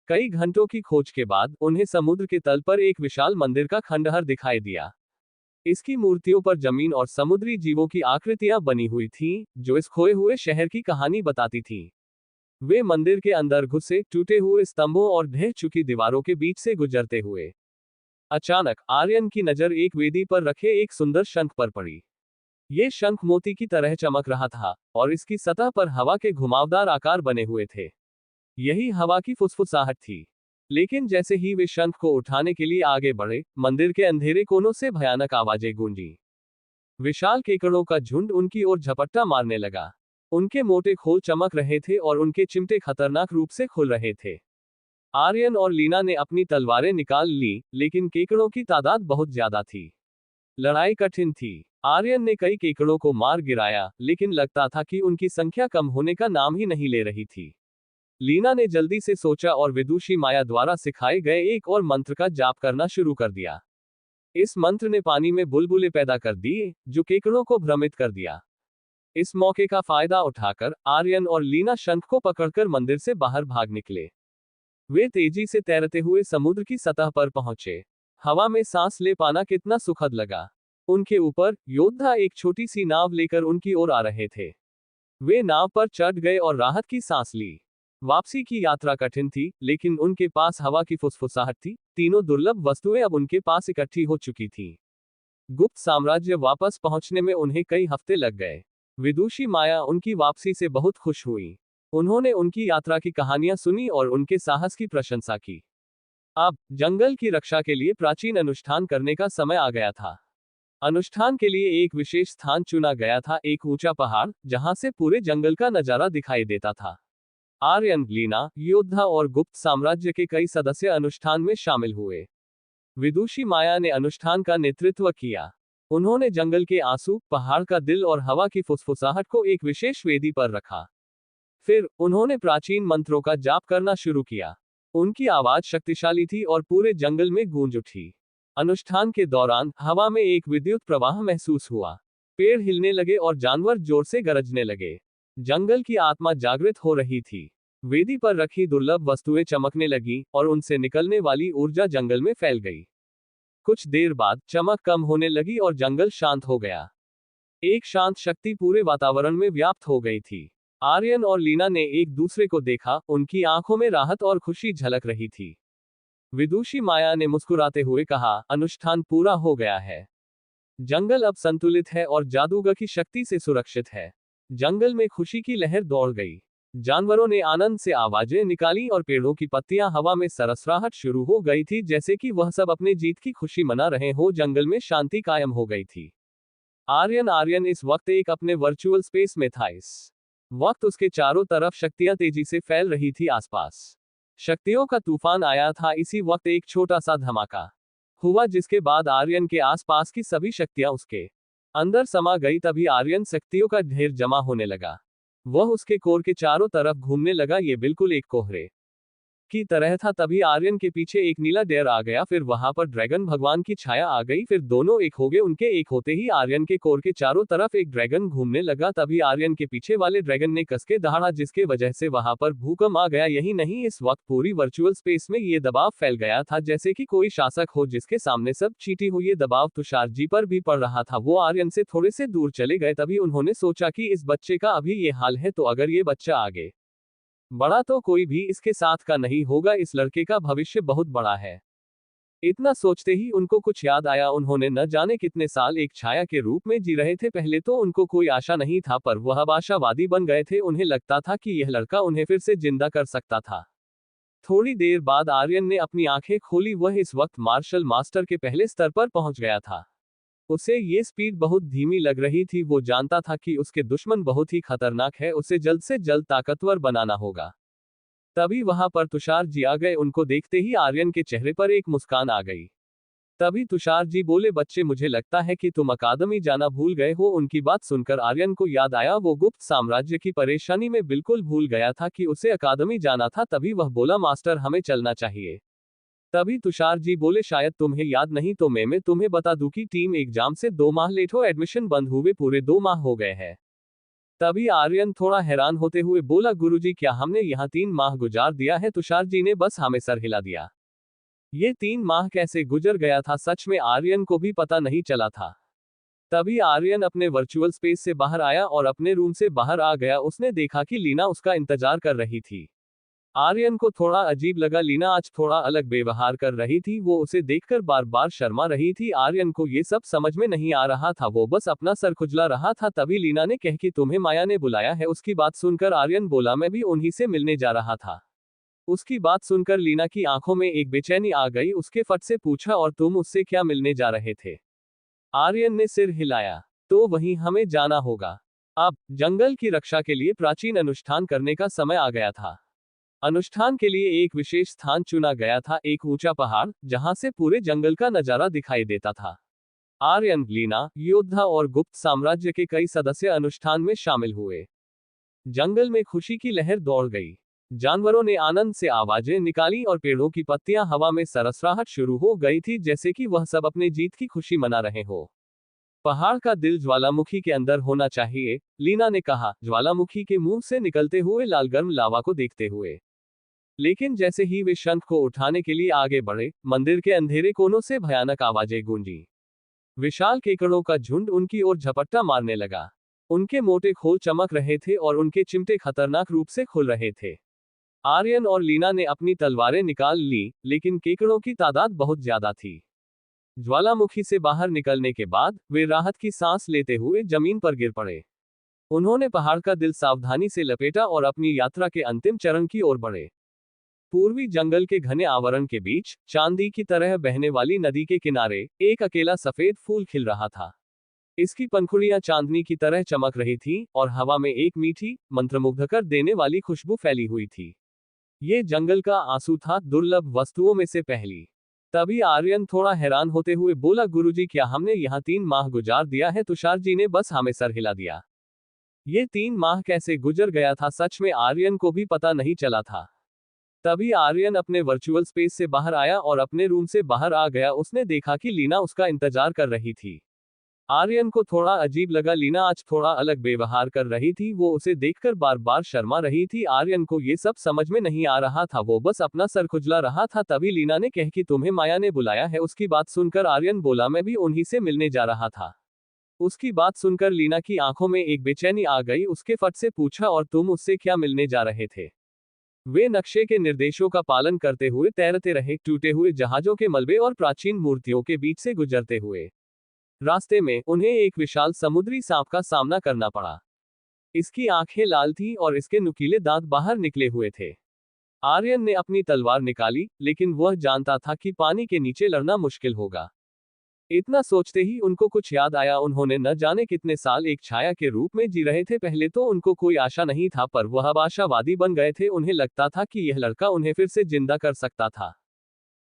कई घंटों की खोज के बाद उन्हें समुद्र के तल पर एक विशाल मंदिर का खंडहर दिखाई दिया। इसकी मूर्तियों पर जमीन और समुद्री जीवों की आकृतियां बनी हुई थीं, जो इस खोए हुए शहर की कहानी बताती थीं। वे मंदिर के अंदर घुसे, टूटे हुए स्तंभों और ढह चुकी दीवारों के बीच से गुजरते हुए। अचानक आर्यन की नजर एक वेदी पर रखे एक सुंदर शंख पर पड़ी। ये शंख मोती की तरह चमक रहा था और इसकी सतह पर हवा के घुमावदार आकार बने हुए थे। यही हवा की फुसफुसाहट थी। लेकिन जैसे ही वे शंख को उठाने के लिए आगे बढ़े, मंदिर के अंधेरे कोनों से भयानक आवाजें गूंजी। विशाल केकड़ों का झुंड उनकी ओर झपट्टा मारने लगा। उनके मोटे खोल चमक रहे थे और उनके चिमटे खतरनाक रूप से खुल रहे थे। आर्यन और लीना ने अपनी तलवारें निकाल ली, लेकिन केकड़ों की तादाद बहुत ज्यादा थी। लड़ाई कठिन थी। आर्यन ने कई केकड़ों को मार गिराया, लेकिन लगता था कि उनकी संख्या कम होने का नाम ही नहीं ले रही थी। लीना ने जल्दी से सोचा और विदुषी माया द्वारा सिखाए गए एक और मंत्र का जाप करना शुरू कर दिया। इस मंत्र ने पानी में बुलबुले पैदा कर दिए, जो केकड़ों को भ्रमित कर दिया। इस मौके का फायदा उठाकर आर्यन और लीना शंख को पकड़कर मंदिर से बाहर भाग निकले। वे तेजी से तैरते हुए समुद्र की सतह पर पहुंचे। हवा में सांस ले पाना कितना सुखद लगा। उनके ऊपर योद्धा एक छोटी सी नाव लेकर उनकी ओर आ रहे थे। वे नाव पर चढ़ गए और राहत की सांस ली। वापसी की यात्रा कठिन थी, लेकिन उनके पास हवा की फुसफुसाहट थी। तीनों दुर्लभ वस्तुएं अब उनके पास इकट्ठी हो चुकी थीं। गुप्त साम्राज्य वापस पहुंचने में उन्हें कई हफ्ते लग गए। विदुषी माया उनकी वापसी से बहुत खुश हुई। उन्होंने उनकी यात्रा की कहानियां सुनी और उनके साहस की प्रशंसा की। अब जंगल की रक्षा के लिए प्राचीन अनुष्ठान करने का समय आ गया था। अनुष्ठान के लिए एक विशेष स्थान चुना गया था, एक ऊंचा पहाड़ जहां से पूरे जंगल का नजारा दिखाई देता था। आर्यन, लीना, योद्धा और गुप्त साम्राज्य के कई सदस्य अनुष्ठान में शामिल हुए। विदुषी माया ने अनुष्ठान का नेतृत्व किया। उन्होंने जंगल के आंसू, पहाड़ का दिल और हवा की फुसफुसाहट को एक विशेष वेदी पर रखा। फिर उन्होंने प्राचीन मंत्रों का जाप करना शुरू किया। उनकी आवाज शक्तिशाली थी और पूरे जंगल में गूंज उठी। अनुष्ठान के दौरान हवा में एक विद्युत प्रवाह महसूस हुआ। पेड़ हिलने लगे और जानवर जोर से गरजने लगे। जंगल की आत्मा जागृत हो रही थी। वेदी पर रखी दुर्लभ वस्तुएं चमकने लगी और उनसे निकलने वाली ऊर्जा जंगल में फैल गई। कुछ देर बाद चमक कम होने लगी और जंगल शांत हो गया। एक शांत शक्ति पूरे वातावरण में व्याप्त हो गई थी। आर्यन और लीना ने एक दूसरे को देखा, उनकी आंखों में राहत और खुशी झलक रही थी। विदुषी माया ने मुस्कुराते हुए कहा, अनुष्ठान पूरा हो गया है। जंगल अब संतुलित है और जादूगर की शक्ति से सुरक्षित है। जंगल में खुशी की लहर दौड़ गई। जानवरों ने आनंद से आवाजें निकाली और पेड़ों की पत्तियां हवा में सरसराहट शुरू हो गई थी, जैसे कि वह सब अपने जीत की खुशी मना रहे हो। जंगल में शांति कायम हो गई थी। आर्यन इस वक्त एक अपने वर्चुअल स्पेस में था। इस वक्त उसके चारों तरफ शक्तियां तेजी से फैल रही थी। आसपास शक्तियों का तूफान आया था। इसी वक्त एक छोटा सा धमाका हुआ, जिसके बाद आर्यन के आसपास की सभी शक्तियां उसके अंदर समा गई। तभी आर्यन शक्तियों का ढेर जमा होने लगा। वह उसके कोर के चारों तरफ घूमने लगा। ये बिल्कुल एक कोहरे की तरह था। तभी आर्यन के पीछे एक नीला डेयर आ गया। फिर वहां पर ड्रैगन भगवान की छाया आ गई। फिर दोनों एक हो गए। उनके एक होते ही आर्यन के कोर के चारों तरफ एक ड्रैगन घूमने लगा। तभी आर्यन के पीछे वाले ड्रैगन ने कसके दहाड़ा, जिसके वजह से वहां पर भूकंप आ गया। यही नहीं, इस वक्त पूरी वर्चुअल स्पेस में ये दबाव फैल गया था, जैसे कि कोई शासक हो जिसके सामने सब चीटी हो। ये दबाव तुषार जी पर भी पड़ रहा था। वो आर्यन से थोड़े से दूर चले गए। तभी उन्होंने सोचा कि इस बच्चे का अभी ये हाल है, तो अगर ये बच्चा आगे बड़ा तो कोई भी इसके साथ का नहीं होगा। इस लड़के का भविष्य बहुत बड़ा है। इतना सोचते ही उनको कुछ याद आया। उन्होंने न जाने कितने साल एक छाया के रूप में जी रहे थे। पहले तो उनको कोई आशा नहीं था, पर वह अब आशावादी बन गए थे। उन्हें लगता था कि यह लड़का उन्हें फिर से जिंदा कर सकता था। थोड़ी देर बाद आर्यन ने अपनी आंखें खोली। वह इस वक्त मार्शल मास्टर के पहले स्तर पर पहुंच गया था। उसे ये स्पीड बहुत धीमी लग रही थी। वो जानता था कि उसके दुश्मन बहुत ही खतरनाक है। उसे जल्द से जल्द ताकतवर बनाना होगा। तभी वहां पर तुषार जी आ गए। उनको देखते ही आर्यन के चेहरे पर एक मुस्कान आ गई। तभी तुषार जी बोले, बच्चे, मुझे लगता है कि तुम अकादमी जाना भूल गए हो। उनकी बात सुनकर आर्यन को याद आया, वो गुप्त साम्राज्य की परेशानी में बिल्कुल भूल गया था कि उसे अकादमी जाना था। तभी वह बोला, मास्टर, हमें चलना चाहिए। तभी तुषार जी बोले, शायद तुम्हें याद नहीं तो मैं तुम्हें बता दूं कि टीम एग्जाम से 2 माह लेट हो। एडमिशन बंद हुए पूरे 2 माह हो गए हैं। तभी आर्यन थोड़ा हैरान होते हुए बोला, गुरुजी, क्या हमने यहाँ 3 माह गुजार दिया है? तुषार जी ने बस हमें सर हिला दिया। ये 3 माह कैसे गुजर गया था, सच में आर्यन को भी पता नहीं चला था। तभी आर्यन अपने वर्चुअल स्पेस से बाहर आया और अपने रूम से बाहर आ गया। उसने देखा कि लीना उसका इंतजार कर रही थी। आर्यन को थोड़ा अजीब लगा। लीना आज थोड़ा अलग व्यवहार कर रही थी। वो उसे देखकर बार बार शर्मा रही थी। आर्यन को ये सब समझ में नहीं आ रहा था। वो बस अपना सर खुजला रहा था। तभी लीना ने कहा कि तुम्हें माया ने बुलाया है। उसकी बात सुनकर आर्यन बोला, मैं भी उन्हीं से मिलने जा रहा था। उसकी बात सुनकर लीना की आंखों में एक बेचैनी आ गई। उसके फट से पूछा, और तुम उससे क्या मिलने जा रहे थे? आर्यन ने सिर हिलाया। तो वहीं हमें जाना होगा। अब जंगल की रक्षा के लिए प्राचीन अनुष्ठान करने का समय आ गया था। अनुष्ठान के लिए एक विशेष स्थान चुना गया था, एक ऊंचा पहाड़ जहां से पूरे जंगल का नजारा दिखाई देता था। आर्यन, लीना, योद्धा और गुप्त साम्राज्य के कई सदस्य अनुष्ठान में शामिल हुए। जंगल में खुशी की लहर दौड़ गई। जानवरों ने आनंद से आवाजें निकाली और पेड़ों की पत्तियां हवा में सरसराहट शुरू हो गई थी, जैसे कि वह सब अपने जीत की खुशी मना रहे हो। पहाड़ का दिल ज्वालामुखी के अंदर होना चाहिए, लीना ने कहा, ज्वालामुखी के मुंह से निकलते हुए लाल गर्म लावा को देखते हुए। लेकिन जैसे ही वे शंख को उठाने के लिए आगे बढ़े, मंदिर के अंधेरे कोनों से भयानक आवाजें गूंजी। विशाल केकड़ों का झुंड उनकी ओर झपट्टा मारने लगा। उनके मोटे खोल चमक रहे थे और उनके चिमटे खतरनाक रूप से खुल रहे थे। आर्यन और लीना ने अपनी तलवारें निकाल ली, लेकिन केकड़ों की तादाद बहुत ज्यादा थी। ज्वालामुखी से बाहर निकलने के बाद वे राहत की सांस लेते हुए जमीन पर गिर पड़े। उन्होंने पहाड़ का दिल सावधानी से लपेटा और अपनी यात्रा के अंतिम चरण की ओर बढ़े। पूर्वी जंगल के घने आवरण के बीच, चांदी की तरह बहने वाली नदी के किनारे, एक अकेला सफेद फूल खिल रहा था। इसकी पंखुड़ियां चांदनी की तरह चमक रही थीं, और हवा में एक मीठी, मंत्रमुग्ध कर देने वाली खुशबू फैली हुई थी। ये जंगल का आंसू था, दुर्लभ वस्तुओं में से पहली। तभी आर्यन थोड़ा हैरान होते हुए बोला, गुरुजी, क्या हमने यहाँ 3 माह गुजार दिया है? तुषार जी ने बस हमें सर हिला दिया। ये 3 माह कैसे गुजर गया था, सच में आर्यन को भी पता नहीं चला था। तभी आर्यन अपने वर्चुअल स्पेस से बाहर आया और अपने रूम से बाहर आ गया। उसने देखा कि लीना उसका इंतजार कर रही थी। आर्यन को थोड़ा अजीब लगा, लीना आज थोड़ा अलग व्यवहार कर रही थी। वो उसे देखकर बार बार शर्मा रही थी। आर्यन को ये सब समझ में नहीं आ रहा था, वो बस अपना सर खुजला रहा था। तभी लीना ने कहा कि तुम्हें माया ने बुलाया है। उसकी बात सुनकर आर्यन बोला, मैं भी उन्हीं से मिलने जा रहा था। उसकी बात सुनकर लीना की आंखों में एक बेचैनी आ गई। उसके फट से पूछा, और तुम उससे क्या मिलने जा रहे थे? वे नक्शे के निर्देशों का पालन करते हुए तैरते रहे, टूटे हुए जहाजों के मलबे और प्राचीन मूर्तियों के बीच से गुजरते हुए। रास्ते में उन्हें एक विशाल समुद्री सांप का सामना करना पड़ा। इसकी आंखें लाल थीं और इसके नुकीले दांत बाहर निकले हुए थे। आर्यन ने अपनी तलवार निकाली, लेकिन वह जानता था कि पानी के नीचे लड़ना मुश्किल होगा। इतना सोचते ही उनको कुछ याद आया। उन्होंने न जाने कितने साल एक छाया के रूप में जी रहे थे। पहले तो उनको कोई आशा नहीं था, पर वह अब आशावादी बन गए थे। उन्हें लगता था कि यह लड़का उन्हें फिर से जिंदा कर सकता था।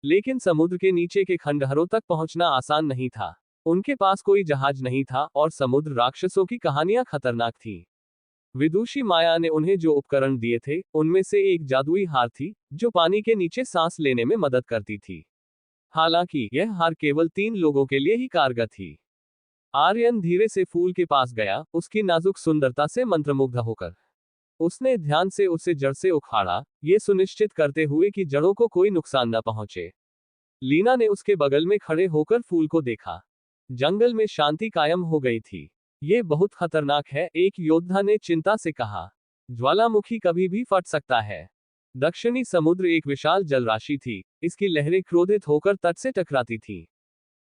लेकिन समुद्र के नीचे के खंडहरों तक पहुंचना आसान नहीं था। उनके पास कोई जहाज नहीं था, और समुद्र राक्षसों की कहानियां खतरनाक थीं। विदुषी माया ने उन्हें जो उपकरण दिए थे, उनमें से एक जादुई हार थी, जो पानी के नीचे सांस लेने में मदद करती थी। हालांकि यह हार केवल 3 लोगों के लिए ही कारगर थी। आर्यन धीरे से फूल के पास गया, उसकी नाजुक सुंदरता से मंत्रमुग्ध होकर उसने ध्यान से उसे जड़ से उखाड़ा, ये सुनिश्चित करते हुए कि जड़ों को कोई नुकसान न पहुंचे। लीना ने उसके बगल में खड़े होकर फूल को देखा। जंगल में शांति कायम हो गई थी। ये बहुत खतरनाक है, एक योद्धा ने चिंता से कहा। ज्वालामुखी कभी भी फट सकता है। दक्षिणी समुद्र एक विशाल जलराशि थी। इसकी लहरें क्रोधित होकर तट से टकराती थीं।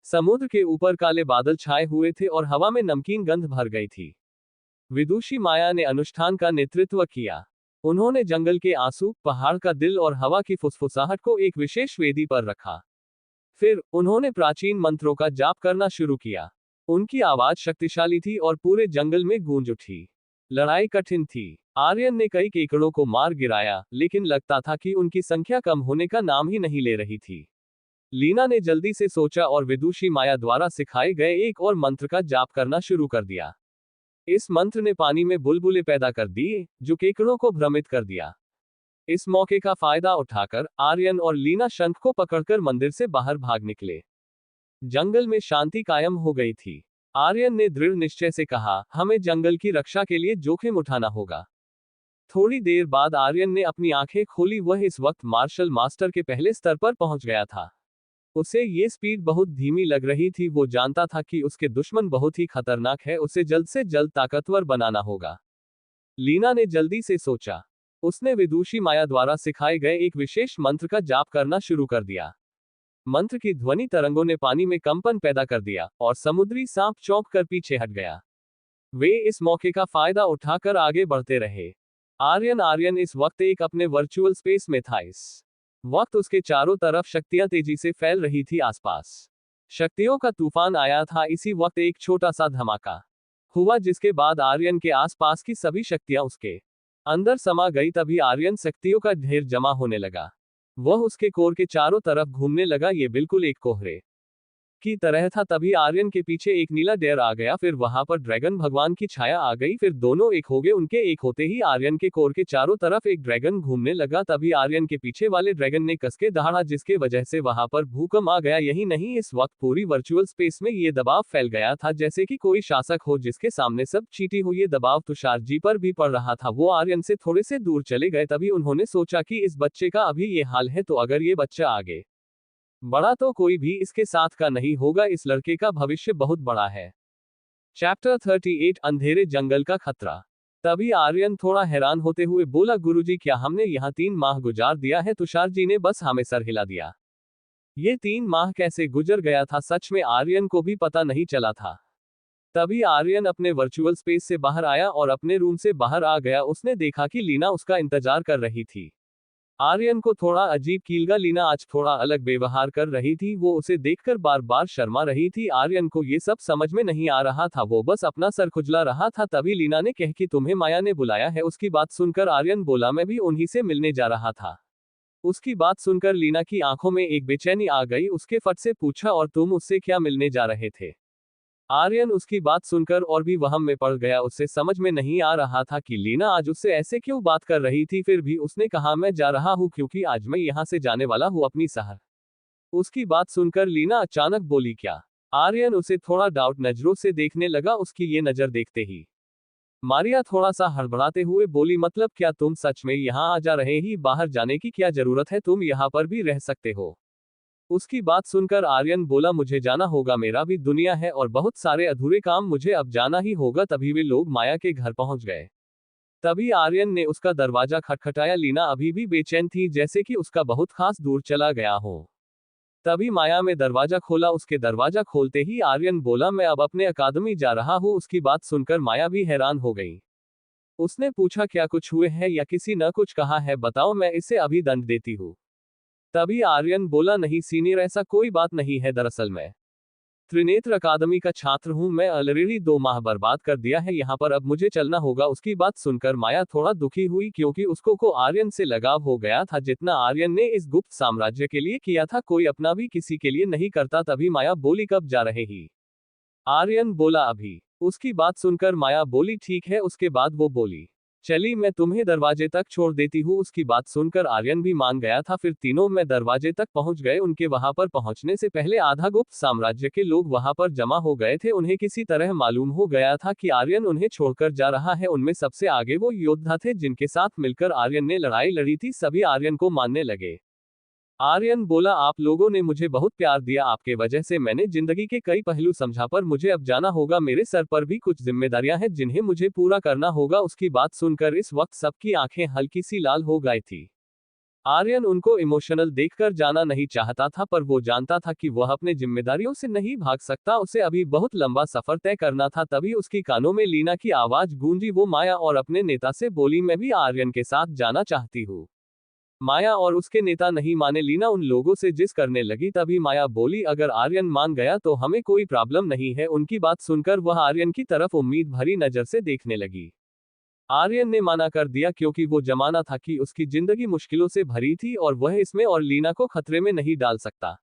समुद्र के ऊपर काले बादल छाए हुए थे और हवा में नमकीन गंध भर गई थी। विदुषी माया ने अनुष्ठान का नेतृत्व किया। उन्होंने जंगल के आंसू, पहाड़ का दिल और हवा की फुसफुसाहट को एक विशेष वेदी पर रखा। फिर उन्होंने प्राचीन मंत्रों का जाप करना शुरू किया। उनकी आवाज शक्तिशाली थी और पूरे जंगल में गूंज उठी। लड़ाई कठिन थी। आर्यन ने कई केकड़ों को मार गिराया, लेकिन लगता था कि उनकी संख्या कम होने का नाम ही नहीं ले रही थी। लीना ने जल्दी से सोचा और विदुषी माया द्वारा सिखाए गए एक और मंत्र का जाप करना शुरू कर दिया। इस मंत्र ने पानी में बुलबुले पैदा कर दिए, जो केकड़ों को भ्रमित कर दिया। इस मौके का फायदा उठाकर आर्यन और लीना शंख को पकड़कर मंदिर से बाहर भाग निकले। जंगल में शांति कायम हो गई थी। आर्यन ने दृढ़ निश्चय से कहा, हमें जंगल की रक्षा के लिए जोखिम उठाना होगा। थोड़ी देर बाद आर्यन ने अपनी आंखें खोली। वह इस वक्त मार्शल मास्टर के पहले स्तर पर पहुंच गया था। उसे ये स्पीड बहुत धीमी लग रही थी। वो जानता था कि उसके दुश्मन बहुत ही खतरनाक है। उसे जल्द से जल्द ताकतवर बनाना होगा। लीना ने जल्दी से सोचा। उसने विदुषी माया द्वारा सिखाए गए एक विशेष मंत्र का जाप करना शुरू कर दिया। मंत्र की ध्वनि तरंगों ने पानी में कंपन पैदा कर दिया, और समुद्री सांप चौंक कर पीछे हट गया। वे इस मौके का फायदा उठाकर आगे बढ़ते रहे। आर्यन इस वक्त एक अपने वर्चुअल स्पेस में था। इस वक्त उसके चारों तरफ शक्तियां तेजी से फैल रही थी। आसपास शक्तियों का तूफान आया था। इसी वक्त एक छोटा सा धमाका हुआ, जिसके बाद आर्यन के आसपास की सभी शक्तियां उसके अंदर समा गई। तभी आर्यन शक्तियों का ढेर जमा होने लगा। वह उसके कोर के चारों तरफ घूमने लगा। ये बिल्कुल एक कोहरे की तरह था। तभी आर्यन के पीछे एक नीला डेयर आ गया, फिर वहां पर ड्रैगन भगवान की छाया आ गई, फिर दोनों एक हो गए। उनके एक होते ही आर्यन के कोर के चारों तरफ एक ड्रैगन घूमने लगा। तभी आर्यन के पीछे वाले ड्रैगन ने कसके दहाड़ा, जिसके वजह से वहां पर भूकंप आ गया। यही नहीं, इस वक्त पूरी वर्चुअल स्पेस में ये दबाव फैल गया था जैसे कि कोई शासक हो जिसके सामने सब चीटी हो। ये दबाव तुषार जी पर भी पड़ रहा था। वो आर्यन से थोड़े से दूर चले गए। तभी उन्होंने सोचा कि इस बच्चे का अभी ये हाल है तो अगर ये बच्चा आगे बड़ा तो कोई भी इसके साथ का नहीं होगा। इस लड़के का भविष्य बहुत बड़ा है। चैप्टर 38 अंधेरे जंगल का खतरा। तभी आर्यन थोड़ा हैरान होते हुए बोला, गुरुजी क्या हमने यहाँ 3 माह गुजार दिया है? तुषार जी ने बस हमें सर हिला दिया। ये 3 माह कैसे गुजर गया था सच में आर्यन को भी पता नहीं चला था। तभी आर्यन अपने वर्चुअल स्पेस से बाहर आया और अपने रूम से बाहर आ गया। उसने देखा कि लीना उसका इंतजार कर रही थी। आर्यन को थोड़ा अजीब कीलगा, लीना आज थोड़ा अलग व्यवहार कर रही थी। वो उसे देखकर बार बार शर्मा रही थी। आर्यन को ये सब समझ में नहीं आ रहा था, वो बस अपना सर खुजला रहा था। तभी लीना ने कह कि तुम्हें माया ने बुलाया है। उसकी बात सुनकर आर्यन बोला, मैं भी उन्हीं से मिलने जा रहा था। उसकी बात सुनकर लीना की आंखों में एक बेचैनी आ गई। उसके फट से पूछा, और तुम उससे क्या मिलने जा रहे थे? आर्यन उसकी बात सुनकर और भी वहम में पड़ गया। उससे समझ में नहीं आ रहा था कि लीना आज उससे ऐसे क्यों बात कर रही थी। फिर भी उसने कहा, मैं जा रहा हूं क्योंकि आज मैं यहां से जाने वाला हूं अपनी शहर। उसकी बात सुनकर लीना अचानक बोली, क्या? आर्यन उसे थोड़ा डाउट नजरों से देखने लगा। उसकी ये नजर देखते ही मारिया थोड़ा सा हड़बड़ाते हुए बोली, मतलब क्या तुम सच में यहाँ आ जा रहे ही? बाहर जाने की क्या जरूरत है, तुम यहाँ पर भी रह सकते हो। उसकी बात सुनकर आर्यन बोला, मुझे जाना होगा, मेरा भी दुनिया है और बहुत सारे अधूरे काम, मुझे अब जाना ही होगा। तभी वे लोग माया के घर पहुंच गए। तभी आर्यन ने उसका दरवाजा खटखटाया। लीना अभी भी बेचैन थी जैसे कि उसका बहुत खास दूर चला गया हो। तभी माया में दरवाजा खोला। उसके दरवाजा खोलते ही आर्यन बोला, मैं अब अपने अकादमी जा रहा हूँ। उसकी बात सुनकर माया भी हैरान हो गई। उसने पूछा, क्या कुछ हुए है या किसी न कुछ कहा है? बताओ, मैं इसे अभी दंड देती हूँ। तभी आर्यन बोला, नहीं सीनियर, ऐसा कोई बात नहीं है। दरअसल मैं त्रिनेत्र अकादमी का छात्र हूं। मैं ऑलरेडी 2 माह बर्बाद कर दिया है यहाँ पर, अब मुझे चलना होगा। उसकी बात सुनकर माया थोड़ा दुखी हुई क्योंकि उसको को आर्यन से लगाव हो गया था। जितना आर्यन ने इस गुप्त साम्राज्य के लिए किया था, कोई अपना भी किसी के लिए नहीं करता। तभी माया बोली, कब जा रहे ही? आर्यन बोला, अभी। उसकी बात सुनकर माया बोली, ठीक है। उसके बाद वो बोली, चली, मैं तुम्हें दरवाजे तक छोड़ देती हूँ। उसकी बात सुनकर आर्यन भी मान गया था। फिर तीनों में दरवाजे तक पहुंच गए। उनके वहां पर पहुंचने से पहले आधा गुप्त साम्राज्य के लोग वहां पर जमा हो गए थे। उन्हें किसी तरह मालूम हो गया था कि आर्यन उन्हें छोड़कर जा रहा है। उनमें सबसे आगे वो योद्धा थे जिनके साथ मिलकर आर्यन ने लड़ाई लड़ी थी। सभी आर्यन को मानने लगे। आर्यन बोला, आप लोगों ने मुझे बहुत प्यार दिया, आपके वजह से मैंने जिंदगी के कई पहलू समझा, पर मुझे अब जाना होगा। मेरे सर पर भी कुछ जिम्मेदारियां हैं जिन्हें मुझे पूरा करना होगा। उसकी बात सुनकर इस वक्त सबकी आंखें हल्की सी लाल हो गई थी। आर्यन उनको इमोशनल देखकर जाना नहीं चाहता था, पर वो जानता था कि वह अपने जिम्मेदारियों से नहीं भाग सकता। उसे अभी बहुत लंबा सफर तय करना था। तभी उसकी कानों में लीना की आवाज गूंजी। वो माया और अपने नेता से बोली, मैं भी आर्यन के साथ जाना चाहती हूँ। माया और उसके नेता नहीं माने। लीना उन लोगों से जिस करने लगी। तभी माया बोली, अगर आर्यन मान गया तो हमें कोई प्रॉब्लम नहीं है। उनकी बात सुनकर वह आर्यन की तरफ उम्मीद भरी नजर से देखने लगी। आर्यन ने मना कर दिया क्योंकि वो जमाना था कि उसकी जिंदगी मुश्किलों से भरी थी और वह इसमें और लीना को खतरे में नहीं डाल सकता।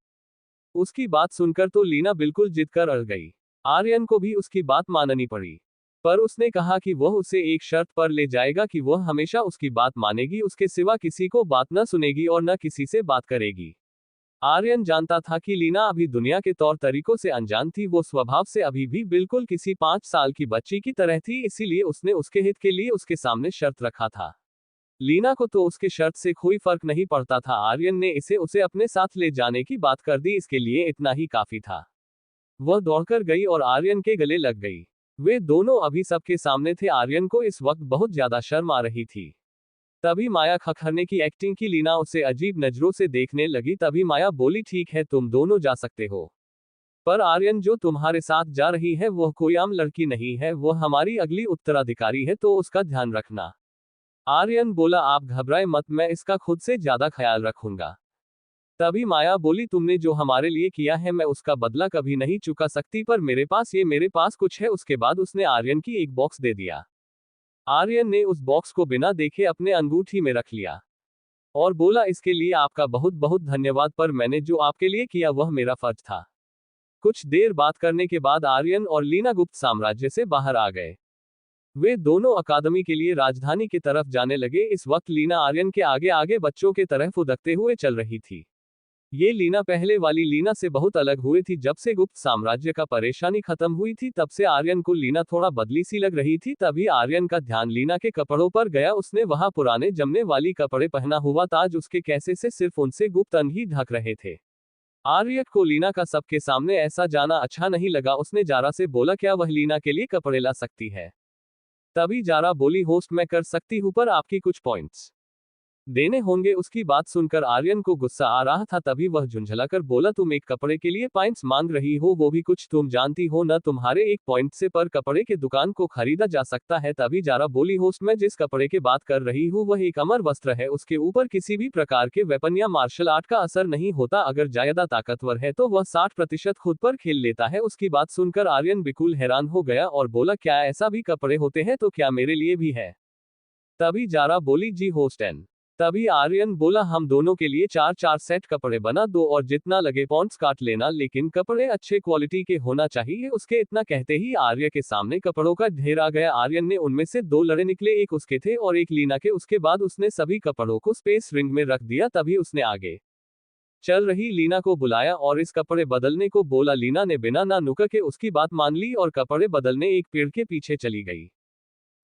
उसकी बात सुनकर तो लीना बिल्कुल जिद कर अड़ गई। आर्यन को भी उसकी बात माननी पड़ी, पर उसने कहा कि वह उसे एक शर्त पर ले जाएगा कि वह हमेशा उसकी बात मानेगी, उसके सिवा किसी को बात न सुनेगी और न किसी से बात करेगी। आर्यन जानता था कि लीना अभी दुनिया के तौर तरीकों से अनजान थी। वो स्वभाव से अभी भी बिल्कुल किसी 5 साल की बच्ची की तरह थी, इसीलिए उसने उसके हित के लिए उसके सामने शर्त रखा था। लीना को तो उसके शर्त से कोई फर्क नहीं पड़ता था। आर्यन ने उसे अपने साथ ले जाने की बात कर दी, इसके लिए इतना ही काफी था। वह दौड़कर गई और आर्यन के गले लग गई। वे दोनों अभी सबके सामने थे। आर्यन को इस वक्त बहुत ज्यादा शर्म आ रही थी। तभी माया खखरने की एक्टिंग की। लीना उसे अजीब नजरों से देखने लगी। तभी माया बोली, ठीक है, तुम दोनों जा सकते हो, पर आर्यन जो तुम्हारे साथ जा रही है वह कोई आम लड़की नहीं है, वह हमारी अगली उत्तराधिकारी है, तो उसका ध्यान रखना। आर्यन बोला, आप घबराए मत, मैं इसका खुद से ज्यादा ख्याल रखूंगा। तभी माया बोली, तुमने जो हमारे लिए किया है मैं उसका बदला कभी नहीं चुका सकती, पर मेरे पास कुछ है। उसके बाद उसने आर्यन की एक बॉक्स दे दिया। आर्यन ने उस बॉक्स को बिना देखे अपने अंगूठी में रख लिया और बोला, इसके लिए आपका बहुत बहुत धन्यवाद, पर मैंने जो आपके लिए किया वह मेरा फर्ज था। कुछ देर बात करने के बाद आर्यन और लीना गुप्त साम्राज्य से बाहर आ गए। वे दोनों अकादमी के लिए राजधानी की तरफ जाने लगे। इस वक्त लीना आर्यन के आगे आगे बच्चों के तरह फुदकते हुए चल रही थी। ये लीना पहले वाली लीना से बहुत अलग हुई थी। जब से गुप्त साम्राज्य का परेशानी खत्म हुई थी तब से आर्यन को लीना थोड़ा बदली सी लग रही थी। तभी आर्यन का ध्यान लीना के कपड़ों पर गया। उसने वहां पुराने जमने वाली कपड़े पहना हुआ ताज उसके कैसे से सिर्फ उनसे गुप्त अंग ही ढक रहे थे। आर्यन को लीना का सबके सामने ऐसा जाना अच्छा नहीं लगा। उसने जारा से बोला, क्या वह लीना के लिए कपड़े ला सकती है? तभी जारा बोली, होस्ट मैं कर सकती हूं पर आपकी कुछ पॉइंट्स देने होंगे। उसकी बात सुनकर आर्यन को गुस्सा आ रहा था। तभी वह झुंझलाकर बोला, तुम एक कपड़े के लिए पॉइंट्स मांग रही हो, वो भी कुछ तुम जानती हो न? तुम्हारे एक पॉइंट से पर कपड़े के दुकान को खरीदा जा सकता है। तभी जारा बोली, होस्ट मैं जिस कपड़े की बात कर रही हूँ वह एक अमर वस्त्र है। उसके ऊपर किसी भी प्रकार के वेपन या मार्शल आर्ट का असर नहीं होता। अगर ज्यादा ताकतवर है तो वह 60% खुद पर खेल लेता है। उसकी बात सुनकर आर्यन बिल्कुल हैरान हो गया और बोला, क्या ऐसा भी कपड़े होते हैं? तो क्या मेरे लिए भी है? तभी जारा बोली, जी होस्ट एन। तभी आर्यन बोला, हम दोनों के लिए 4-4 सेट कपड़े बना दो और जितना लगे पॉइंट्स काट लेना, लेकिन कपड़े अच्छे क्वालिटी के होना चाहिए। उसके इतना कहते ही आर्य के सामने कपड़ों का ढेर आ गया। आर्यन ने उनमें से 2 लड़े निकले, एक उसके थे और एक लीना के। उसके बाद उसने सभी कपड़ों को स्पेस रिंग में रख दिया। तभी उसने आगे चल रही लीना को बुलाया और इस कपड़े बदलने को बोला। लीना ने बिना ना नुका के उसकी बात मान ली और कपड़े बदलने एक पेड़ के पीछे चली गई।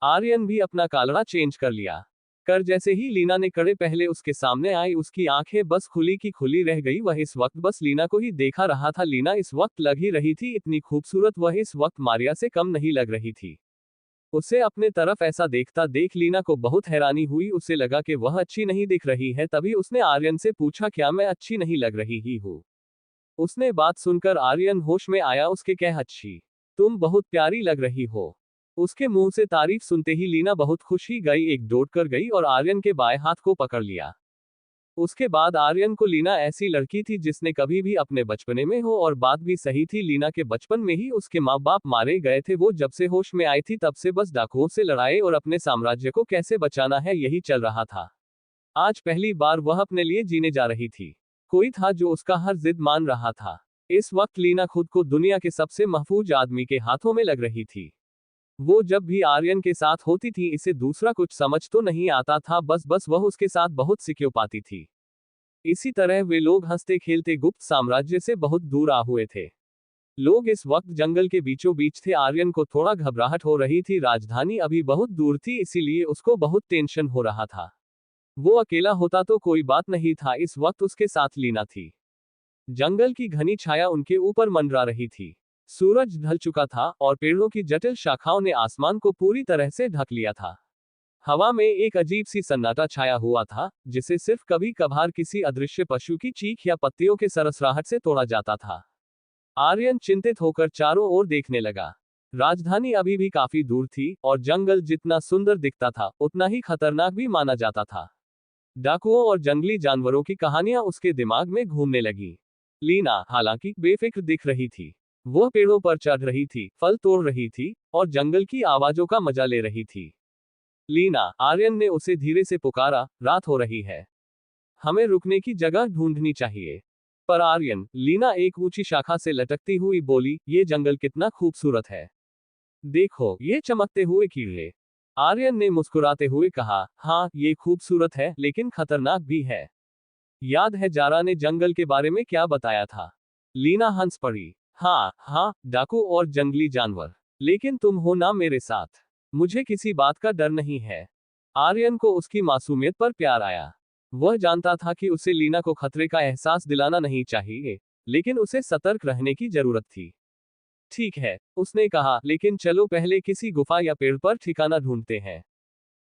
आर्यन भी अपना कालड़ा चेंज कर लिया। कर जैसे ही लीना ने कड़े पहले उसके सामने आई, उसकी आंखें बस खुली की खुली रह गई। वह इस वक्त बस लीना को ही देखा रहा था। लीना इस वक्त लग ही रही थी इतनी खूबसूरत, वह इस वक्त मारिया से कम नहीं लग रही थी। उसे अपने तरफ ऐसा देखता देख लीना को बहुत हैरानी हुई। उसे लगा कि वह अच्छी नहीं दिख रही है। तभी उसने आर्यन से पूछा, क्या मैं अच्छी नहीं लग रही ही हूँ? उसने बात सुनकर आर्यन होश में आया। उसके, कह अच्छी, तुम बहुत प्यारी लग रही हो। उसके मुंह से तारीफ सुनते ही लीना बहुत खुश ही गई, एक दौड़ कर गई और आर्यन के बाएं हाथ को पकड़ लिया। उसके बाद आर्यन को लीना ऐसी लड़की थी जिसने कभी भी अपने बचपने में हो, और बात भी सही थी। लीना के बचपन में ही उसके माँ बाप मारे गए थे। वो जब से होश में आई थी तब से बस डाकुओं से लड़ाई और अपने साम्राज्य को कैसे बचाना है यही चल रहा था। आज पहली बार वह अपने लिए जीने जा रही थी। कोई था जो उसका हर जिद मान रहा था। इस वक्त लीना खुद को दुनिया के सबसे महफूज आदमी के हाथों में लग रही थी। वो जब भी आर्यन के साथ होती थी इसे दूसरा कुछ समझ तो नहीं आता था, बस वह उसके साथ बहुत सिक्योर पाती थी। इसी तरह वे लोग हंसते खेलते गुप्त साम्राज्य से बहुत दूर आ हुए थे। लोग इस वक्त जंगल के बीचों बीच थे। आर्यन को थोड़ा घबराहट हो रही थी। राजधानी अभी बहुत दूर थी, इसीलिए उसको बहुत टेंशन हो रहा था। वो अकेला होता तो कोई बात नहीं था, इस वक्त उसके साथ लीना थी। जंगल की घनी छाया उनके ऊपर मंडरा रही थी। सूरज ढल चुका था और पेड़ों की जटिल शाखाओं ने आसमान को पूरी तरह से ढक लिया था। हवा में एक अजीब सी सन्नाटा छाया हुआ था, जिसे सिर्फ कभी कभार किसी अदृश्य पशु की चीख या पत्तियों के सरसराहट से तोड़ा जाता था। आर्यन चिंतित होकर चारों ओर देखने लगा। राजधानी अभी भी काफी दूर थी और जंगल जितना सुंदर दिखता था उतना ही खतरनाक भी माना जाता था। डाकुओं और जंगली जानवरों की कहानियां उसके दिमाग में घूमने लगी। लीना हालांकि बेफिक्र दिख रही थी। वह पेड़ों पर चढ़ रही थी, फल तोड़ रही थी और जंगल की आवाजों का मजा ले रही थी। लीना, आर्यन ने उसे धीरे से पुकारा, रात हो रही है, हमें रुकने की जगह ढूंढनी चाहिए। पर आर्यन, लीना एक ऊंची शाखा से लटकती हुई बोली, ये जंगल कितना खूबसूरत है। देखो, ये चमकते हुए कीड़े। आर्यन ने मुस्कुराते हुए कहा, हाँ ये खूबसूरत है लेकिन खतरनाक भी है। याद है जारा ने जंगल के बारे में क्या बताया था? लीना हंस पड़ी। हाँ हाँ, डाकू और जंगली जानवर। लेकिन तुम हो ना मेरे साथ, मुझे किसी बात का डर नहीं है। आर्यन को उसकी मासूमियत पर प्यार आया। वह जानता था कि उसे लीना को खतरे का एहसास दिलाना नहीं चाहिए, लेकिन उसे सतर्क रहने की जरूरत थी। ठीक है, उसने कहा, लेकिन चलो पहले किसी गुफा या पेड़ पर ठिकाना ढूंढते हैं।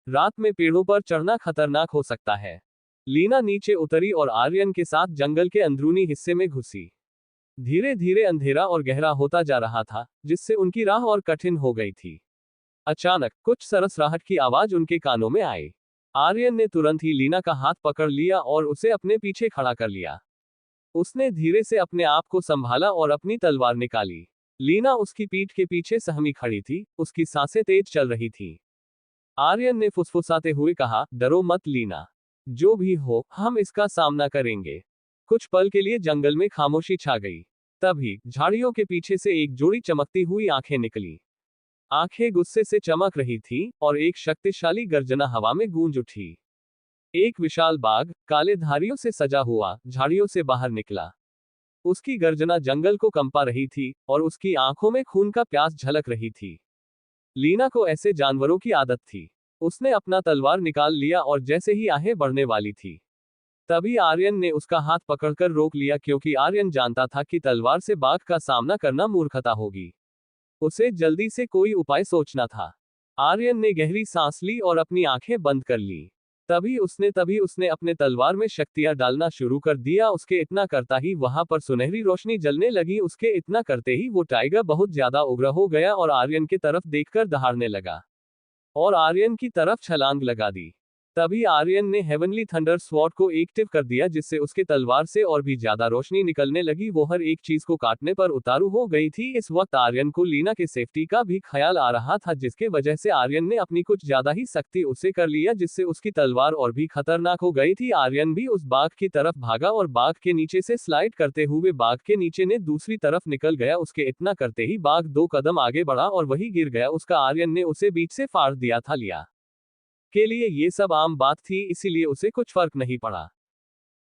रात में पेड़ों पर चढ़ना खतरनाक हो सकता है। लीना नीचे उतरी और आर्यन के साथ जंगल के अंदरूनी हिस्से में घुसी। धीरे धीरे अंधेरा और गहरा होता जा रहा था, जिससे उनकी राह और कठिन हो गई थी। अचानक कुछ सरसराहट की आवाज उनके कानों में आई। आर्यन ने तुरंत ही लीना का हाथ पकड़ लिया और उसे अपने पीछे खड़ा कर लिया। उसने धीरे से अपने आप को संभाला और अपनी तलवार निकाली। लीना उसकी पीठ के पीछे सहमी खड़ी थी, उसकी सांसें तेज चल रही थी। आर्यन ने फुसफुसाते हुए कहा, डरो मत लीना, जो भी हो हम इसका सामना करेंगे। कुछ पल के लिए जंगल में खामोशी छा गई। तभी झाड़ियों के पीछे से एक जोड़ी चमकती हुई आंखें निकली। आंखें गुस्से से चमक रही थी और एक शक्तिशाली गर्जना हवा में गूंज उठी। एक विशाल बाघ काले धारियों से सजा हुआ झाड़ियों से बाहर निकला। उसकी गर्जना जंगल को कंपा रही थी और उसकी आंखों में खून का प्यास झलक रही थी। लीना को ऐसे जानवरों की आदत थी। उसने अपना तलवार निकाल लिया और जैसे ही आहें बढ़ने वाली थी, तभी आर्यन ने उसका हाथ पकड़कर रोक लिया, क्योंकि आर्यन जानता था कि तलवार से बाघ का सामना करना मूर्खता होगी। उसे जल्दी से कोई उपाय सोचना था। आर्यन ने गहरी सांस ली और अपनी आंखें बंद कर ली। तभी उसने अपने तलवार में शक्तियां डालना शुरू कर दिया। उसके इतना करता ही वहां पर सुनहरी रोशनी जलने लगी। उसके इतना करते ही वो टाइगर बहुत ज्यादा उग्र हो गया और आर्यन की तरफ देखकर दहाड़ने लगा और आर्यन की तरफ छलांग लगा दी। तभी आर्यन ने हेवनली थंडर स्वॉर्ड को एक्टिव कर दिया, जिससे उसके तलवार से और भी ज्यादा रोशनी निकलने लगी। वो हर एक चीज को काटने पर उतारू हो गई थी। इस वक्त आर्यन को लीना के सेफ्टी का भी ख्याल आ रहा था, जिसके वजह से आर्यन ने अपनी कुछ ज्यादा ही सख्ती उसे कर लिया, जिससे उसकी तलवार और भी खतरनाक हो गई थी। आर्यन भी उस बाघ की तरफ भागा और बाघ के नीचे से स्लाइड करते हुए बाघ के नीचे ने दूसरी तरफ निकल गया। उसके इतना करते ही बाघ 2 कदम आगे बढ़ा और वही गिर गया। उसका आर्यन ने उसे बीच से फाड़ दिया था। लिया के लिए ये सब आम बात थी, इसीलिए उसे कुछ फर्क नहीं पड़ा।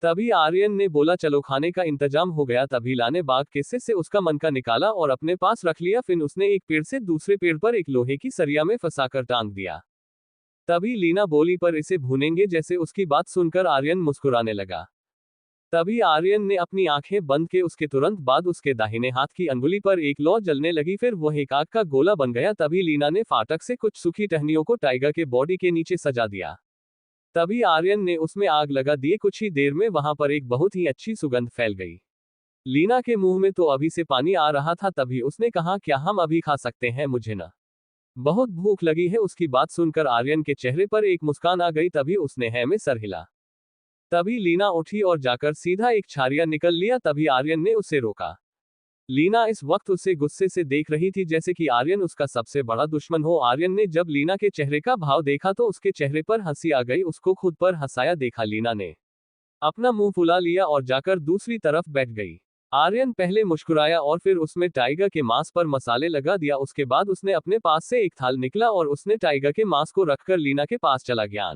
तभी आर्यन ने बोला, चलो खाने का इंतजाम हो गया। तभी ला ने बाघ के सिर से उसका मनका निकाला और अपने पास रख लिया। फिर उसने एक पेड़ से दूसरे पेड़ पर एक लोहे की सरिया में फंसाकर टांग दिया। तभी लीना बोली, पर इसे भूनेंगे। जैसे उसकी बात सुनकर आर्यन मुस्कुराने लगा। तभी आर्यन ने अपनी आंखें बंद के उसके तुरंत बाद उसके दाहिने हाथ की अंगुली पर एक लौ जलने लगी। फिर वह एक आग का गोला बन गया। तभी लीना ने फाटक से कुछ सूखी टहनियों को टाइगर के बॉडी के नीचे सजा दिया। तभी आर्यन ने उसमें आग लगा दिए। कुछ ही देर में वहां पर एक बहुत ही अच्छी सुगंध फैल गई। लीना के मुंह में तो अभी से पानी आ रहा था। तभी उसने कहा, क्या हम अभी खा सकते हैं? मुझे ना बहुत भूख लगी है। उसकी बात सुनकर आर्यन के चेहरे पर एक मुस्कान आ गई। तभी उसने है में सर हिला। तभी लीना उठी और जाकर सीधा एक छारिया निकल लिया। तभी आर्यन ने उसे रोका। लीना इस वक्त उसे गुस्से से देख रही थी, जैसे कि आर्यन उसका सबसे बड़ा दुश्मन हो। आर्यन ने जब लीना के चेहरे का भाव देखा तो उसके चेहरे पर हंसी आ गई। उसको खुद पर हंसाया देखा लीना ने अपना मुंह फुला लिया और जाकर दूसरी तरफ बैठ गई। आर्यन पहले मुस्कुराया और फिर उसमें टाइगर के मांस पर मसाले लगा दिया। उसके बाद उसने अपने पास से एक थाल निकला और उसने टाइगर के मांस को रखकर लीना के पास चला गया।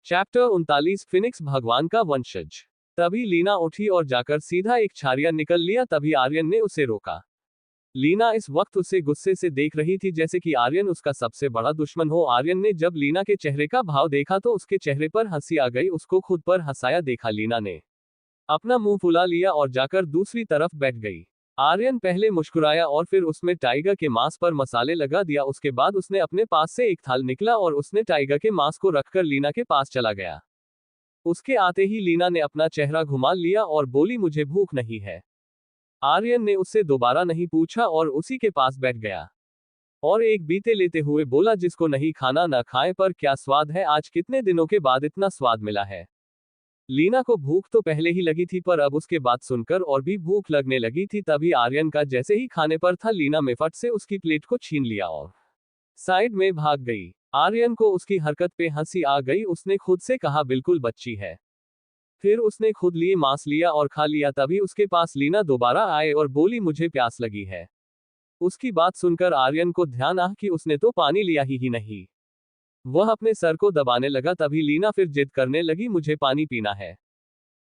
चैप्टर 39 फिनिक्स भगवान का वंशज। तभी लीना उठी और जाकर सीधा एक छारिया निकल लिया। तभी आर्यन ने उसे रोका। लीना इस वक्त उसे गुस्से से देख रही थी, जैसे कि आर्यन उसका सबसे बड़ा दुश्मन हो। आर्यन ने जब लीना के चेहरे का भाव देखा तो उसके चेहरे पर हंसी आ गई। उसको खुद पर हंसाया देखा लीना ने अपना मुंह फुला लिया और जाकर दूसरी तरफ बैठ गई। आर्यन पहले मुस्कुराया और फिर उसमें टाइगर के मांस पर मसाले लगा दिया। उसके बाद उसने अपने पास से एक थाल निकला और उसने टाइगर के मांस को रखकर लीना के पास चला गया। उसके आते ही लीना ने अपना चेहरा घुमा लिया और बोली, मुझे भूख नहीं है। आर्यन ने उससे दोबारा नहीं पूछा और उसी के पास बैठ गया और एक बीते लेते हुए बोला, जिसको नहीं खाना न खाए, पर क्या स्वाद है। आज कितने दिनों के बाद इतना स्वाद मिला है। लीना को भूख तो पहले ही लगी थी, पर अब उसके बात सुनकर और भी भूख लगने लगी थी। तभी आर्यन का जैसे ही खाने पर था, लीना में फट से उसकी प्लेट को छीन लिया और साइड में भाग गई। आर्यन को उसकी हरकत पे हंसी आ गई। उसने खुद से कहा, बिल्कुल बच्ची है। फिर उसने खुद लिए मांस लिया और खा लिया। तभी उसके पास लीना दोबारा आए और बोली, मुझे प्यास लगी है। उसकी बात सुनकर आर्यन को ध्यान आ कि उसने तो पानी लिया ही नहीं। वह अपने सर को दबाने लगा। तभी लीना फिर जिद करने लगी, मुझे पानी पीना है।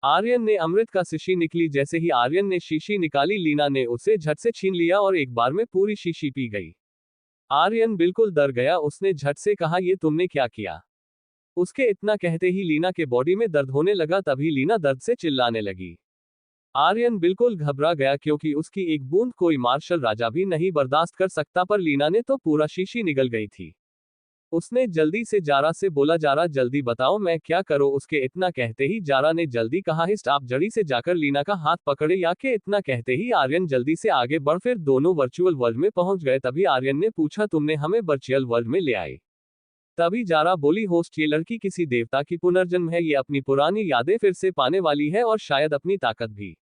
आर्यन ने अमृत का शीशी निकली। जैसे ही आर्यन ने शीशी निकाली, लीना ने उसे झट से छीन लिया और एक बार में पूरी शीशी पी गई। आर्यन बिल्कुल डर गया। उसने झट से कहा, ये तुमने क्या किया? उसके इतना कहते ही लीना के बॉडी में दर्द होने लगा। तभी लीना दर्द से चिल्लाने लगी। आर्यन बिल्कुल घबरा गया, क्योंकि उसकी एक बूंद कोई मार्शल राजा भी नहीं बर्दाश्त कर सकता, पर लीना ने तो पूरा शीशी निगल गई थी। उसने जल्दी से जारा से बोला, जारा जल्दी बताओ मैं क्या करूं? उसके इतना कहते ही जारा ने जल्दी कहा, हिस्ट आप जल्दी से जाकर लीना का हाथ पकड़े। या के इतना कहते ही आर्यन जल्दी से आगे बढ़ फिर दोनों वर्चुअल वर्ल्ड में पहुंच गए। तभी आर्यन ने पूछा, तुमने हमें वर्चुअल वर्ल्ड में ले आए? तभी जारा बोली, होस्ट ये लड़की किसी देवता की पुनर्जन्म है। ये अपनी पुरानी यादें फिर से पाने वाली है और शायद अपनी ताकत भी।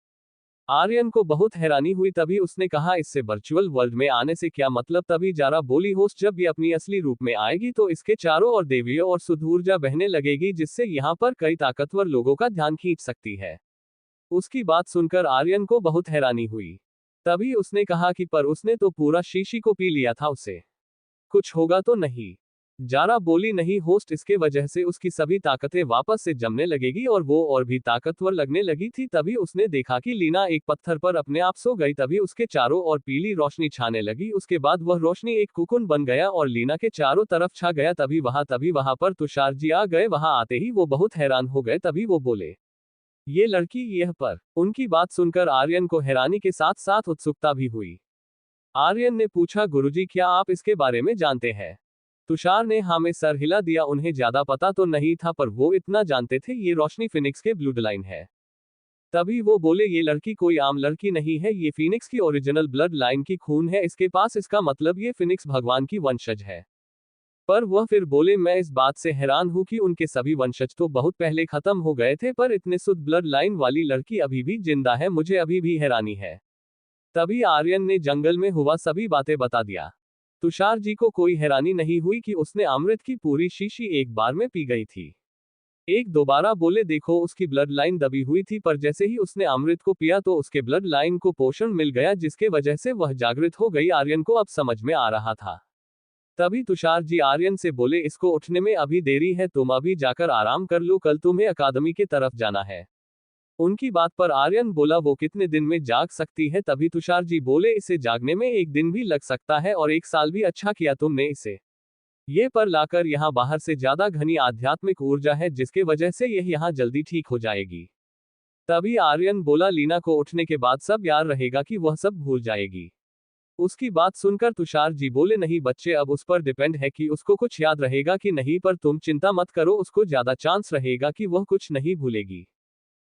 आर्यन को बहुत हैरानी हुई। तभी उसने कहा, इससे वर्चुअल वर्ल्ड में आने से क्या मतलब? तभी जारा बोली, होस्ट जब ये अपनी असली रूप में आएगी तो इसके चारों ओर देवियों और शुद्ध ऊर्जा बहने लगेगी, जिससे यहाँ पर कई ताकतवर लोगों का ध्यान खींच सकती है। उसकी बात सुनकर आर्यन को बहुत हैरानी हुई। तभी उसने कहा कि पर उसने तो पूरा शीशी को पी लिया था, उसे कुछ होगा तो नहीं। जारा बोली नहीं होस्ट, इसके वजह से उसकी सभी ताकतें वापस से जमने लगेगी और वो और भी ताकतवर लगने लगी थी। तभी उसने देखा कि लीना एक पत्थर पर अपने आप सो गई। तभी उसके चारों ओर पीली रोशनी छाने लगी। उसके बाद वह रोशनी एक कुकुन बन गया और लीना के चारों तरफ छा गया। तभी वहां पर तुषार जी आ गए। वहां आते ही वो बहुत हैरान हो गए। तभी वो बोले, ये लड़की यह पर। उनकी बात सुनकर आर्यन को हैरानी के साथ साथ उत्सुकता भी हुई। आर्यन ने पूछा, गुरुजी क्या आप इसके बारे में जानते हैं? तुषार ने हाँ में सर हिला दिया। उन्हें ज्यादा पता तो नहीं था पर वो इतना जानते थे ये रोशनी फिनिक्स के ब्लड लाइन है। तभी वो बोले, ये लड़की कोई आम लड़की नहीं है, ये फिनिक्स की ओरिजिनल ब्लड लाइन की खून है इसके पास। इसका मतलब ये फिनिक्स भगवान की वंशज है। पर वह फिर बोले, मैं इस बात से हैरान हूं कि उनके सभी वंशज तो बहुत पहले खत्म हो गए थे, पर इतने शुद्ध ब्लड लाइन वाली लड़की अभी भी जिंदा है, मुझे अभी भी हैरानी है। तभी आर्यन ने जंगल में हुआ सभी बातें बता दिया। तुषार जी को कोई हैरानी नहीं हुई कि उसने अमृत की पूरी शीशी एक बार में पी गई थी। एक दोबारा बोले, देखो उसकी ब्लड लाइन दबी हुई थी, पर जैसे ही उसने अमृत को पिया तो उसके ब्लड लाइन को पोषण मिल गया, जिसके वजह से वह जागृत हो गई। आर्यन को अब समझ में आ रहा था। तभी तुषार जी आर्यन से बोले, इसको उठने में अभी देरी है, तुम अभी जाकर आराम कर लो, कल तुम्हें अकादमी की तरफ जाना है। उनकी बात पर आर्यन बोला, वो कितने दिन में जाग सकती है? तभी तुषार जी बोले, इसे जागने में एक दिन भी लग सकता है और एक साल भी। अच्छा किया तुमने इसे ये पर लाकर, यहाँ बाहर से ज्यादा घनी आध्यात्मिक ऊर्जा है, जिसके वजह से यह यहाँ जल्दी ठीक हो जाएगी। तभी आर्यन बोला, लीना को उठने के बाद सब याद रहेगा कि वह सब भूल जाएगी। उसकी बात सुनकर तुषार जी बोले, नहीं बच्चे, अब उस पर डिपेंड है कि उसको कुछ याद रहेगा कि नहीं, पर तुम चिंता मत करो, उसको ज्यादा चांस रहेगा कि वह कुछ नहीं भूलेगी।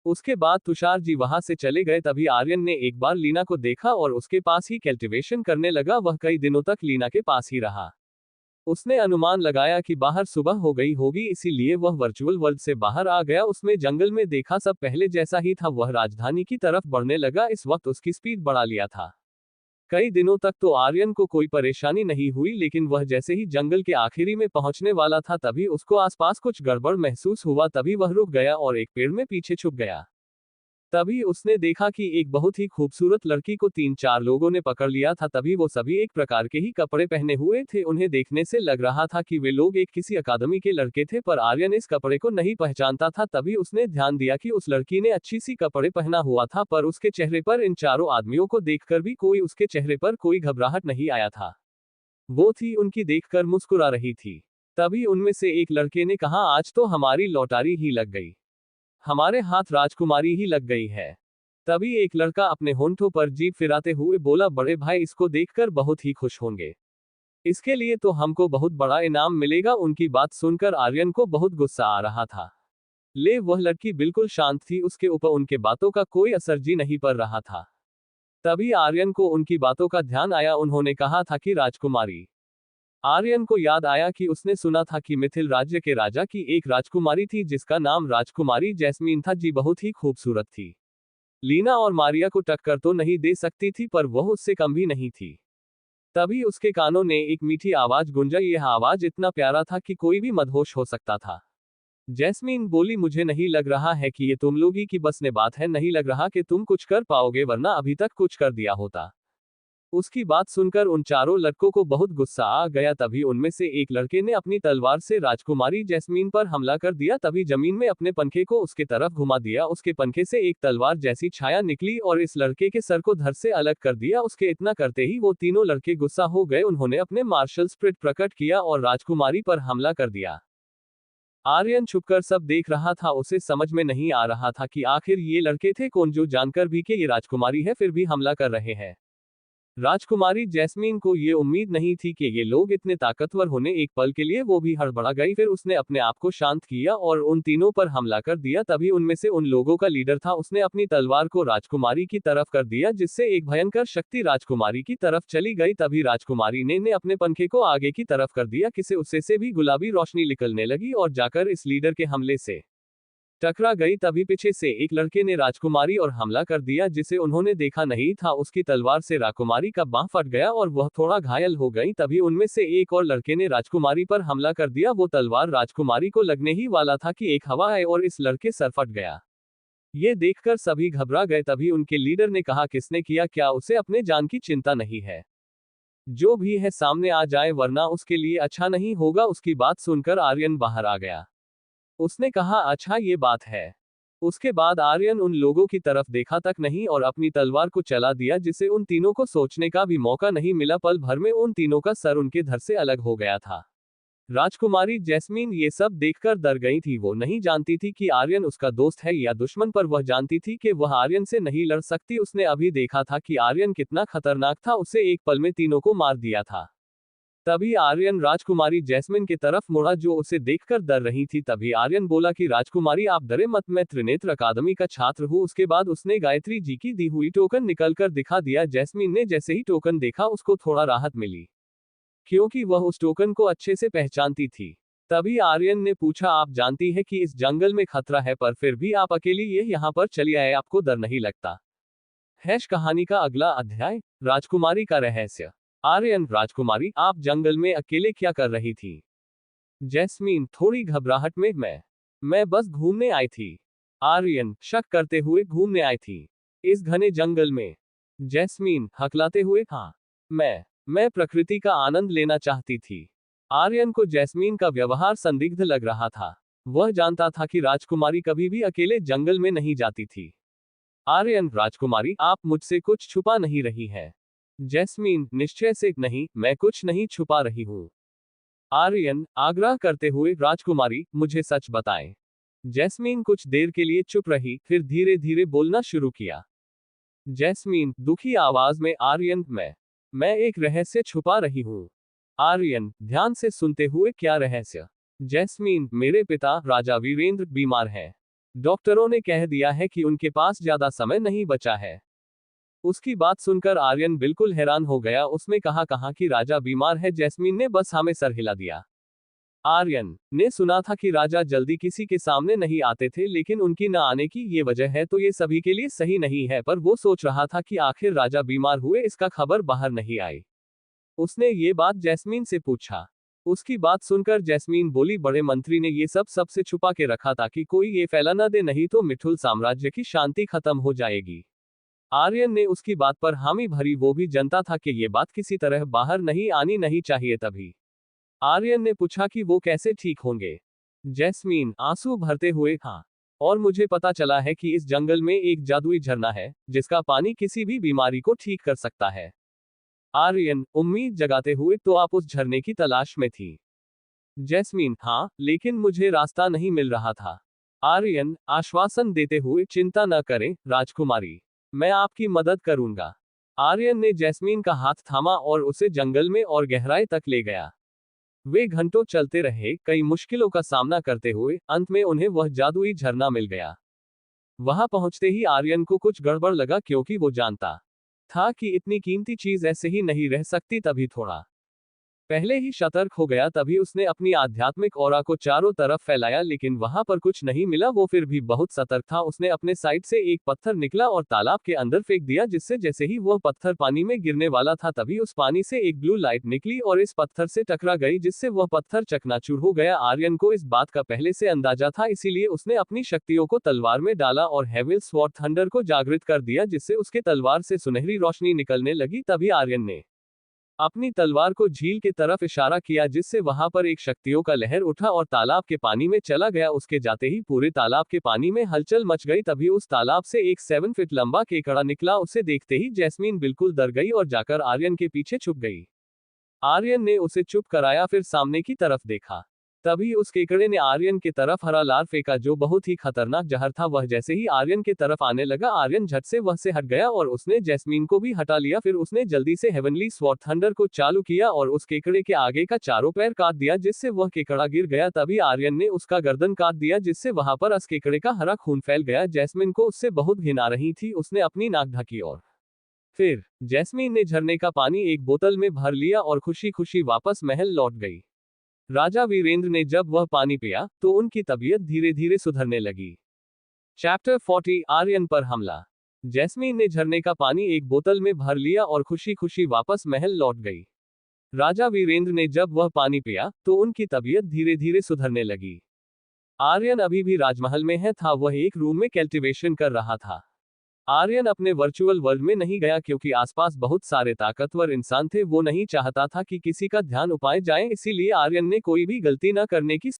उसके बाद तुषार जी वहां से चले गए। तभी आर्यन ने एक बार लीना को देखा और उसके पास ही कल्टीवेशन करने लगा। वह कई दिनों तक लीना के पास ही रहा। उसने अनुमान लगाया कि बाहर सुबह हो गई होगी, इसीलिए वह वर्चुअल वर्ल्ड से बाहर आ गया। उसमें जंगल में देखा सब पहले जैसा ही था। वह राजधानी की तरफ बढ़ने लगा। इस वक्त उसकी स्पीड बढ़ा लिया था। कई दिनों तक तो आर्यन को कोई परेशानी नहीं हुई, लेकिन वह जैसे ही जंगल के आखिरी में पहुंचने वाला था तभी उसको आसपास कुछ गड़बड़ महसूस हुआ। तभी वह रुक गया और एक पेड़ में पीछे छुप गया। तभी उसने देखा कि एक बहुत ही खूबसूरत लड़की को 3-4 लोगों ने पकड़ लिया था। तभी वो सभी एक प्रकार के ही कपड़े पहने हुए थे। उन्हें देखने से लग रहा था कि वे लोग एक किसी अकादमी के लड़के थे, पर आर्यन इस कपड़े को नहीं पहचानता था। तभी उसने ध्यान दिया कि उस लड़की ने अच्छी सी कपड़े पहना हुआ था, पर उसके चेहरे पर इन चारों आदमियों को देखकर भी उसके चेहरे पर कोई घबराहट नहीं आया था। वो थी उनकी देखकर मुस्कुरा रही थी। तभी उनमें से एक लड़के ने कहा, आज तो हमारी लॉटरी ही लग गई, हमारे हाथ राजकुमारी ही लग गई है। तभी एक लड़का अपने होंठों पर जीभ फिराते हुए बोला, बड़े भाई इसको देखकर बहुत ही खुश होंगे, इसके लिए तो हमको बहुत बड़ा इनाम मिलेगा। उनकी बात सुनकर आर्यन को बहुत गुस्सा आ रहा था। ले वह लड़की बिल्कुल शांत थी, उसके ऊपर उनके बातों का कोई असर जी नहीं पड़ रहा था। तभी आर्यन को उनकी बातों का ध्यान आया। उन्होंने कहा था कि राजकुमारी। आर्यन को याद आया कि उसने सुना था कि मिथिल राज्य के राजा की एक राजकुमारी थी जिसका नाम राजकुमारी जैस्मीन था। जी बहुत ही खूबसूरत थी। लीना और मारिया को टक्कर तो नहीं दे सकती थी, पर वह उससे कम भी नहीं थी। तभी उसके कानों ने एक मीठी आवाज गूंजा। यह आवाज इतना प्यारा था कि कोई भी मदहोश हो सकता था। जैस्मीन बोली, मुझे नहीं लग रहा है कि ये तुम लोग ही की बस ने बात है, नहीं लग रहा कि तुम कुछ कर पाओगे, वरना अभी तक कुछ कर दिया होता। उसकी बात सुनकर उन चारों लड़कों को बहुत गुस्सा आ गया। तभी उनमें से एक लड़के ने अपनी तलवार से राजकुमारी जैस्मीन पर हमला कर दिया। तभी जमीन में अपने पंखे को उसके तरफ घुमा दिया। उसके पंखे से एक तलवार जैसी छाया निकली और इस लड़के के सर को धड़ से अलग कर दिया। उसके इतना करते ही वो तीनों लड़के गुस्सा हो गए। उन्होंने अपने मार्शल स्पिरिट प्रकट किया और राजकुमारी पर हमला कर दिया। आर्यन छुपकर सब देख रहा था। उसे समझ में नहीं आ रहा था कि आखिर ये लड़के थे कौन, जो जानकर भी कि ये राजकुमारी है फिर भी हमला कर रहे हैं। राजकुमारी जैस्मीन को ये उम्मीद नहीं थी कि ये लोग इतने ताकतवर होने। एक पल के लिए वो भी हड़बड़ा गई, फिर उसने अपने आप को शांत किया और उन तीनों पर हमला कर दिया। तभी उनमें से उन लोगों का लीडर था, उसने अपनी तलवार को राजकुमारी की तरफ कर दिया, जिससे एक भयंकर शक्ति राजकुमारी की तरफ चली गई। तभी राजकुमारी ने अपने पंखे को आगे की तरफ कर दिया, किसे उससे से भी गुलाबी रोशनी निकलने लगी और जाकर इस लीडर के हमले से टकरा गई। तभी पीछे से एक लड़के ने राजकुमारी और हमला कर दिया, जिसे उन्होंने देखा नहीं था। उसकी तलवार से राजकुमारी का बांह फट गया और वह थोड़ा घायल हो गई। तभी उनमें से एक और लड़के ने राजकुमारी पर हमला कर दिया। वो तलवार राजकुमारी को लगने ही वाला था कि एक हवा है और इस लड़के सर फट गया। ये देखकर सभी घबरा गए। तभी उनके लीडर ने कहा, किसने किया, क्या उसे अपने जान की चिंता नहीं है? जो भी है सामने आ जाए, वरना उसके लिए अच्छा नहीं होगा। उसकी बात सुनकर आर्यन बाहर आ गया। उसने कहा, अच्छा ये बात है। उसके बाद आर्यन उन लोगों की तरफ देखा तक नहीं और अपनी तलवार को चला दिया, जिससे उन तीनों को सोचने का भी मौका नहीं मिला। पल भर में उन तीनों का सर उनके धड़ से अलग हो गया था। राजकुमारी जैस्मीन ये सब देखकर डर गई थी। वो नहीं जानती थी कि आर्यन उसका दोस्त है या दुश्मन, पर वह जानती थी कि वह आर्यन से नहीं लड़ सकती। उसने अभी देखा था कि आर्यन कितना खतरनाक था, उसे एक पल में तीनों को मार दिया था। तभी आर्यन राजकुमारी जैस्मिन की तरफ मुड़ा, जो उसे देखकर डर रही थी। तभी आर्यन बोला कि राजकुमारी आप डरे मत, मैं त्रिनेत्र अकादमी का छात्र हूँ। उसके बाद उसने गायत्री जी की दी हुई टोकन निकलकर दिखा दिया। जैस्मिन ने जैसे ही टोकन देखा, उसको थोड़ा राहत मिली, क्योंकि वह उस टोकन को अच्छे से पहचानती थी। तभी आर्यन ने पूछा, आप जानती है कि इस जंगल में खतरा है, पर फिर भी आप अकेली ये यहाँ पर चली आए, आपको डर नहीं लगता? हैश कहानी का अगला अध्याय, राजकुमारी का रहस्य। आर्यन, राजकुमारी आप जंगल में अकेले क्या कर रही थी? जैस्मीन थोड़ी घबराहट में, मैं बस घूमने आई थी। आर्यन शक करते हुए, घूमने आई थी इस घने जंगल में? जैस्मीन हकलाते हुए, हाँ, मैं प्रकृति का आनंद लेना चाहती थी। आर्यन को जैस्मीन का व्यवहार संदिग्ध लग रहा था। वह जानता था कि राजकुमारी कभी भी अकेले जंगल में नहीं जाती थी। आर्यन, राजकुमारी आप मुझसे कुछ छुपा नहीं रही है? जैस्मीन निश्चय से नहीं, मैं कुछ नहीं छुपा रही हूं। आर्यन आग्रह करते हुए, राजकुमारी मुझे सच बताएं। जैस्मीन कुछ देर के लिए चुप रही, फिर धीरे धीरे बोलना शुरू किया। जैस्मीन दुखी आवाज में, आर्यन मैं एक रहस्य छुपा रही हूं। आर्यन ध्यान से सुनते हुए, क्या रहस्य? जैस्मीन, मेरे पिता राजा वीरेंद्र बीमार हैं। डॉक्टरों ने कह दिया है कि उनके पास ज्यादा समय नहीं बचा है। उसकी बात सुनकर आर्यन बिल्कुल हैरान हो गया। उसने कहा कि राजा बीमार है? जैस्मीन ने बस हमें सर हिला दिया। आर्यन ने सुना था कि राजा जल्दी किसी के सामने नहीं आते थे, लेकिन उनकी न आने की ये वजह है तो ये सभी के लिए सही नहीं है। पर वो सोच रहा था कि आखिर राजा बीमार हुए, इसका खबर बाहर नहीं आई। उसने ये बात जैस्मीन से पूछा। उसकी बात सुनकर जैस्मीन बोली, बड़े मंत्री ने ये सब सबसे छुपा के रखा ताकि कोई ये फैला न दे, नहीं तो मिठुल साम्राज्य की शांति खत्म हो जाएगी। आर्यन ने उसकी बात पर हामी भरी। वो भी जानता था कि ये बात किसी तरह बाहर नहीं आनी नहीं चाहिए। तभी आर्यन ने पूछा कि वो कैसे ठीक होंगे? जैस्मीन आंसू भरते हुए, हाँ, और मुझे पता चला है कि इस जंगल में एक जादुई झरना है, जिसका पानी किसी भी बीमारी को ठीक कर सकता है। आर्यन उम्मीद जगाते हुए, तो आप उस झरने की तलाश में थी? जैस्मीन हाँ, लेकिन मुझे रास्ता नहीं मिल रहा था। आर्यन आश्वासन देते हुए, चिंता न करें राजकुमारी, मैं आपकी मदद करूंगा। आर्यन ने जैस्मीन का हाथ थामा और उसे जंगल में और गहराई तक ले गया। वे घंटों चलते रहे, कई मुश्किलों का सामना करते हुए। अंत में उन्हें वह जादुई झरना मिल गया। वहां पहुंचते ही आर्यन को कुछ गड़बड़ लगा, क्योंकि वो जानता था कि इतनी कीमती चीज ऐसे ही नहीं रह सकती। तभी थोड़ा पहले ही सतर्क हो गया। तभी उसने अपनी आध्यात्मिक ऑरा को चारों तरफ फैलाया, लेकिन वहां पर कुछ नहीं मिला। वो फिर भी बहुत सतर्क था। उसने अपने साइड से एक पत्थर निकला और तालाब के अंदर फेंक दिया, जिससे जैसे ही वह पत्थर पानी में गिरने वाला था, तभी उस पानी से एक ब्लू लाइट निकली और इस पत्थर से टकरा गई, जिससे वह पत्थर चकनाचूर हो गया। आर्यन को इस बात का पहले से अंदाजा था, इसीलिए उसने अपनी शक्तियों को तलवार में डाला और हेविल स्वॉर्ड थंडर को जागृत कर दिया, जिससे उसके तलवार से सुनहरी रोशनी निकलने लगी। तभी आर्यन ने अपनी तलवार को झील की तरफ इशारा किया, जिससे वहां पर एक शक्तियों का लहर उठा और तालाब के पानी में चला गया। उसके जाते ही पूरे तालाब के पानी में हलचल मच गई। तभी उस तालाब से एक 7 फीट लंबा केकड़ा निकला। उसे देखते ही जैस्मीन बिल्कुल डर गई और जाकर आर्यन के पीछे छुप गई। आर्यन ने उसे चुप कराया, फिर सामने की तरफ देखा। तभी उस केकड़े ने आर्यन की तरफ हरा लार फेंका, जो बहुत ही खतरनाक जहर था। वह जैसे ही आर्यन की तरफ आने लगा, आर्यन झट से वह से हट गया और उसने जैस्मीन को भी हटा लिया। फिर उसने जल्दी से हेवनली स्वॉर्ड थंडर को चालू किया और उस केकड़े के आगे का चारों पैर काट दिया, जिससे वह केकड़ा गिर गया। तभी आर्यन ने उसका गर्दन काट दिया, जिससे वहां पर उस केकड़े का हरा खून फैल गया। जैस्मीन को उससे बहुत घिन आ रही थी। उसने अपनी नाक ढकी और फिर जैस्मीन ने झरने का पानी एक बोतल में भर लिया और खुशी खुशी वापस महल लौट गई। राजा वीरेंद्र ने जब वह पानी पिया, तो उनकी तबीयत धीरे धीरे सुधरने लगी। चैप्टर 40 आर्यन पर हमला। जैस्मीन ने झरने का पानी एक बोतल में भर लिया और खुशी खुशी वापस महल लौट गई। राजा वीरेंद्र ने जब वह पानी पिया, तो उनकी तबीयत धीरे धीरे सुधरने लगी। आर्यन अभी भी राजमहल में था, वह एक रूम में कल्टीवेशन कर रहा था। आर्यन अपने वर्चुअल वर्ल्ड में नहीं गया क्योंकि आसपास बहुत सारे ताकतवर इंसान थे, वो नहीं चाहता था कि किसी का ध्यान उपाय जाए, इसीलिए आर्यन ने कोई भी गलती न करने की